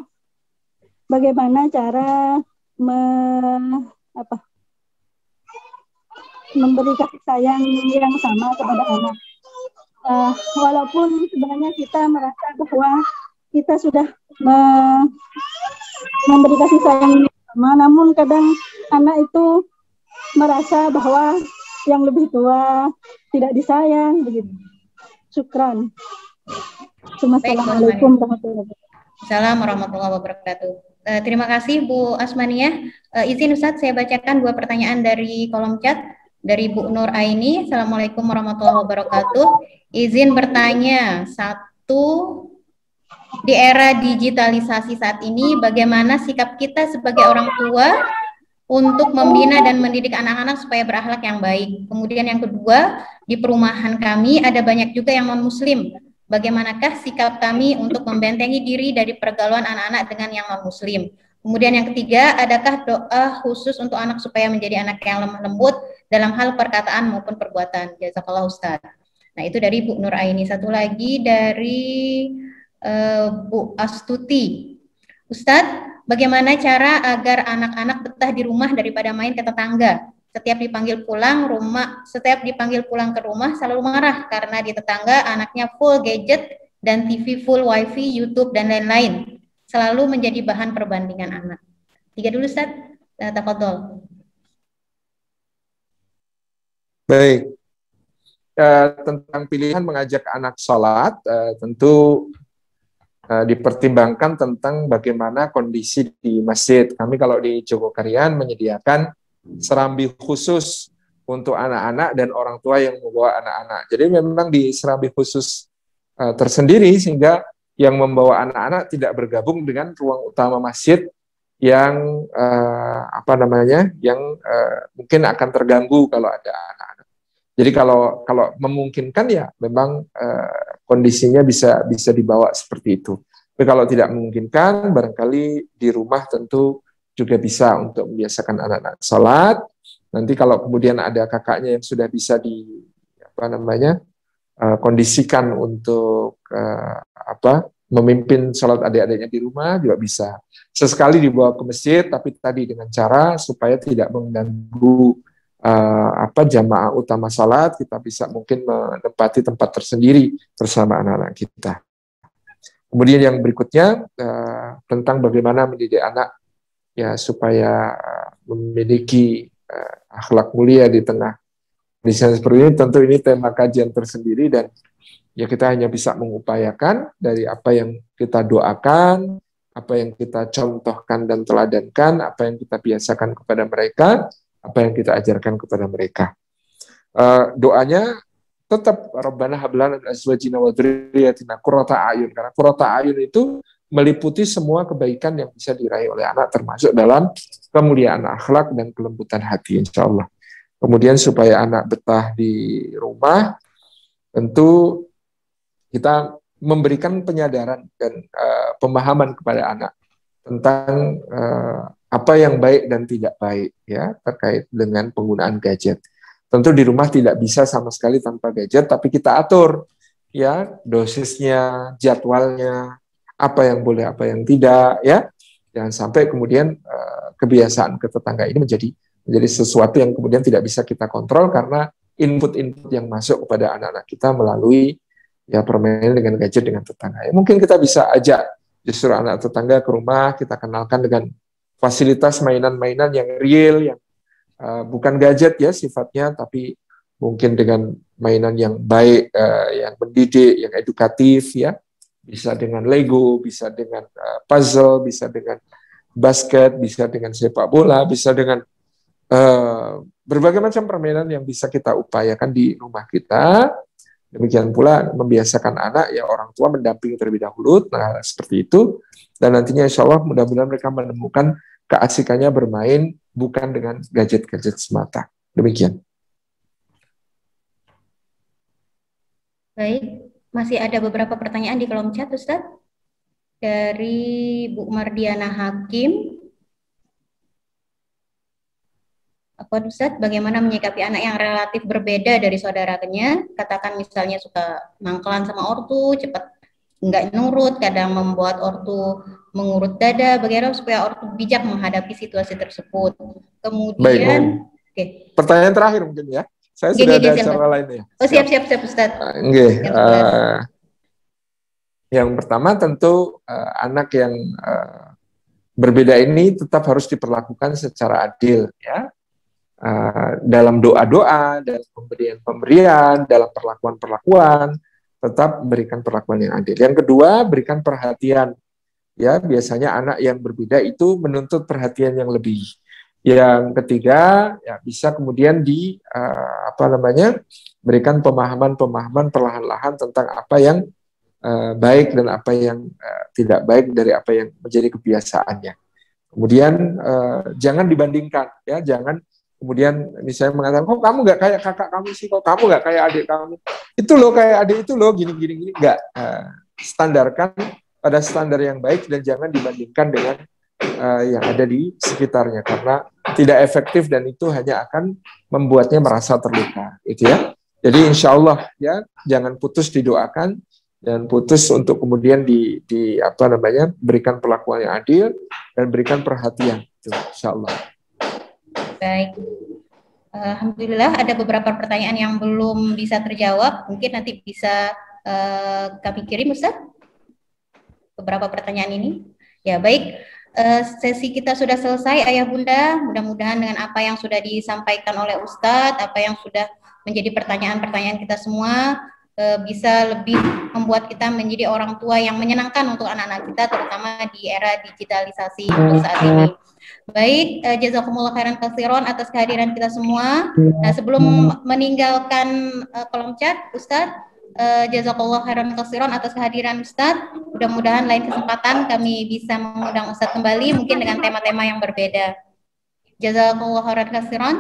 bagaimana cara memberi kasih sayang yang sama kepada anak. Walaupun sebenarnya kita merasa bahwa kita sudah memberi kasih sayang yang sama, namun kadang anak itu merasa bahwa yang lebih tua tidak disayang begitu. Syukran. Assalamualaikum warahmatullahi wabarakatuh. Assalamualaikum warahmatullahi wabarakatuh. Terima kasih Bu Asmania. Izin Ustadz saya bacakan 2 pertanyaan dari kolom chat. Dari Bu Nur Aini, Assalamualaikum warahmatullahi wabarakatuh. Izin bertanya, 1, di era digitalisasi saat ini, bagaimana sikap kita sebagai orang tua untuk membina dan mendidik anak-anak supaya berakhlak yang baik. Kemudian yang kedua, di perumahan kami ada banyak juga yang non-muslim. Bagaimanakah sikap kami untuk membentengi diri dari pergaulan anak-anak dengan yang non-muslim? Kemudian yang ketiga, adakah doa khusus untuk anak supaya menjadi anak yang lemah lembut dalam hal perkataan maupun perbuatan? Jazakallah Ustaz. Nah, itu dari Bu Nur Aini. Satu lagi dari Bu Astuti. Ustadz, bagaimana cara agar anak-anak betah di rumah daripada main ke tetangga? Setiap dipanggil pulang ke rumah selalu marah karena di tetangga anaknya full gadget dan TV full wifi, YouTube dan lain-lain. Selalu menjadi bahan perbandingan anak. 3 dulu Ustadz. Tafadhol. Baik. Tentang pilihan mengajak anak sholat, tentu dipertimbangkan tentang bagaimana kondisi di masjid. Kami kalau di Jogokarian menyediakan serambi khusus untuk anak-anak dan orang tua yang membawa anak-anak. Jadi memang di serambi khusus tersendiri sehingga yang membawa anak-anak tidak bergabung dengan ruang utama masjid yang mungkin akan terganggu kalau ada anak-anak. Jadi kalau memungkinkan ya memang kondisinya bisa dibawa seperti itu. Tapi kalau tidak memungkinkan, barangkali di rumah tentu juga bisa untuk membiasakan anak-anak sholat. Nanti kalau kemudian ada kakaknya yang sudah bisa kondisikan untuk memimpin sholat adik-adiknya di rumah juga bisa. Sesekali dibawa ke masjid, tapi tadi dengan cara supaya tidak mengganggu jamaah utama salat, kita bisa mungkin menempati tempat tersendiri bersama anak-anak kita. Kemudian yang berikutnya tentang bagaimana mendidik anak ya supaya memiliki akhlak mulia di tengah kondisi seperti ini. Tentu ini tema kajian tersendiri dan ya kita hanya bisa mengupayakan dari apa yang kita doakan, apa yang kita contohkan dan teladankan, apa yang kita biasakan kepada mereka, apa yang kita ajarkan kepada mereka. Doanya tetap Rabbana hab lana min azwajina wa dzurriyyatina qurrata a'yun, karena qurrata a'yun itu meliputi semua kebaikan yang bisa diraih oleh anak, termasuk dalam kemuliaan akhlak dan kelembutan hati, insyaallah. Kemudian supaya anak betah di rumah, tentu kita memberikan penyadaran dan pemahaman kepada anak tentang apa yang baik dan tidak baik ya terkait dengan penggunaan gadget. Tentu di rumah tidak bisa sama sekali tanpa gadget, tapi kita atur ya dosisnya, jadwalnya, apa yang boleh, apa yang tidak ya. Jangan sampai kemudian kebiasaan ke tetangga ini menjadi sesuatu yang kemudian tidak bisa kita kontrol karena input-input yang masuk kepada anak-anak kita melalui ya permainan dengan gadget dengan tetangga. Ya, mungkin kita bisa ajak justru anak tetangga ke rumah, kita kenalkan dengan fasilitas mainan-mainan yang real, yang bukan gadget ya sifatnya, tapi mungkin dengan mainan yang baik, yang mendidik, yang edukatif ya. Bisa dengan Lego, bisa dengan puzzle, bisa dengan basket, bisa dengan sepak bola, bisa dengan berbagai macam permainan yang bisa kita upayakan di rumah kita. Demikian pula membiasakan anak ya orang tua mendampingi terlebih dahulu, nah seperti itu, dan nantinya insya Allah mudah-mudahan mereka menemukan keasikannya bermain bukan dengan gadget-gadget semata. Demikian. Baik, masih ada beberapa pertanyaan di kolom chat, Ustaz. Dari Bu Mardiana Hakim. Apa Ustaz, bagaimana menyikapi anak yang relatif berbeda dari saudaranya? Katakan misalnya suka mangkelan sama ortu, cepat nggak nurut, kadang membuat ortu mengurut dada, bagaimana supaya ortu bijak menghadapi situasi tersebut. Kemudian, pertanyaan terakhir mungkin ya. Saya sudah ada acara lainnya. Oh siap Ustaz. Yang pertama tentu anak yang berbeda ini tetap harus diperlakukan secara adil ya. Dalam doa-doa, dalam pemberian, dalam perlakuan-perlakuan, tetap berikan perlakuan yang adil. Yang kedua, berikan perhatian. Ya, biasanya anak yang berbeda itu menuntut perhatian yang lebih. Yang ketiga, ya bisa kemudian berikan pemahaman-pemahaman perlahan-lahan tentang apa yang baik dan apa yang tidak baik dari apa yang menjadi kebiasaannya. Kemudian jangan dibandingkan, ya, jangan kemudian misalnya mengatakan, kok kamu nggak kayak kakak kamu sih, kok kamu nggak kayak adik kamu, itu loh kayak adik itu loh, gini, nggak. Standarkan pada standar yang baik dan jangan dibandingkan dengan yang ada di sekitarnya, karena tidak efektif dan itu hanya akan membuatnya merasa terluka, gitu ya. Jadi insya Allah ya, jangan putus didoakan dan putus untuk kemudian berikan perlakuan yang adil dan berikan perhatian, insya Allah. Baik, alhamdulillah ada beberapa pertanyaan yang belum bisa terjawab, mungkin nanti bisa kami kirim, Ustaz, beberapa pertanyaan ini. Ya baik, sesi kita sudah selesai, Ayah Bunda. Mudah-mudahan dengan apa yang sudah disampaikan oleh Ustadz, apa yang sudah menjadi pertanyaan-pertanyaan kita semua, bisa lebih membuat kita menjadi orang tua yang menyenangkan untuk anak-anak kita, terutama di era digitalisasi saat ini. Baik, jazakumullah khairan katsiran atas kehadiran kita semua. Nah, sebelum meninggalkan kolom chat, Ustadz, jazakallah khairan katsiran atas kehadiran Ustadz. Mudah-mudahan lain kesempatan kami bisa mengundang Ustadz kembali, mungkin dengan tema-tema yang berbeda. Jazakallah khairan katsiran.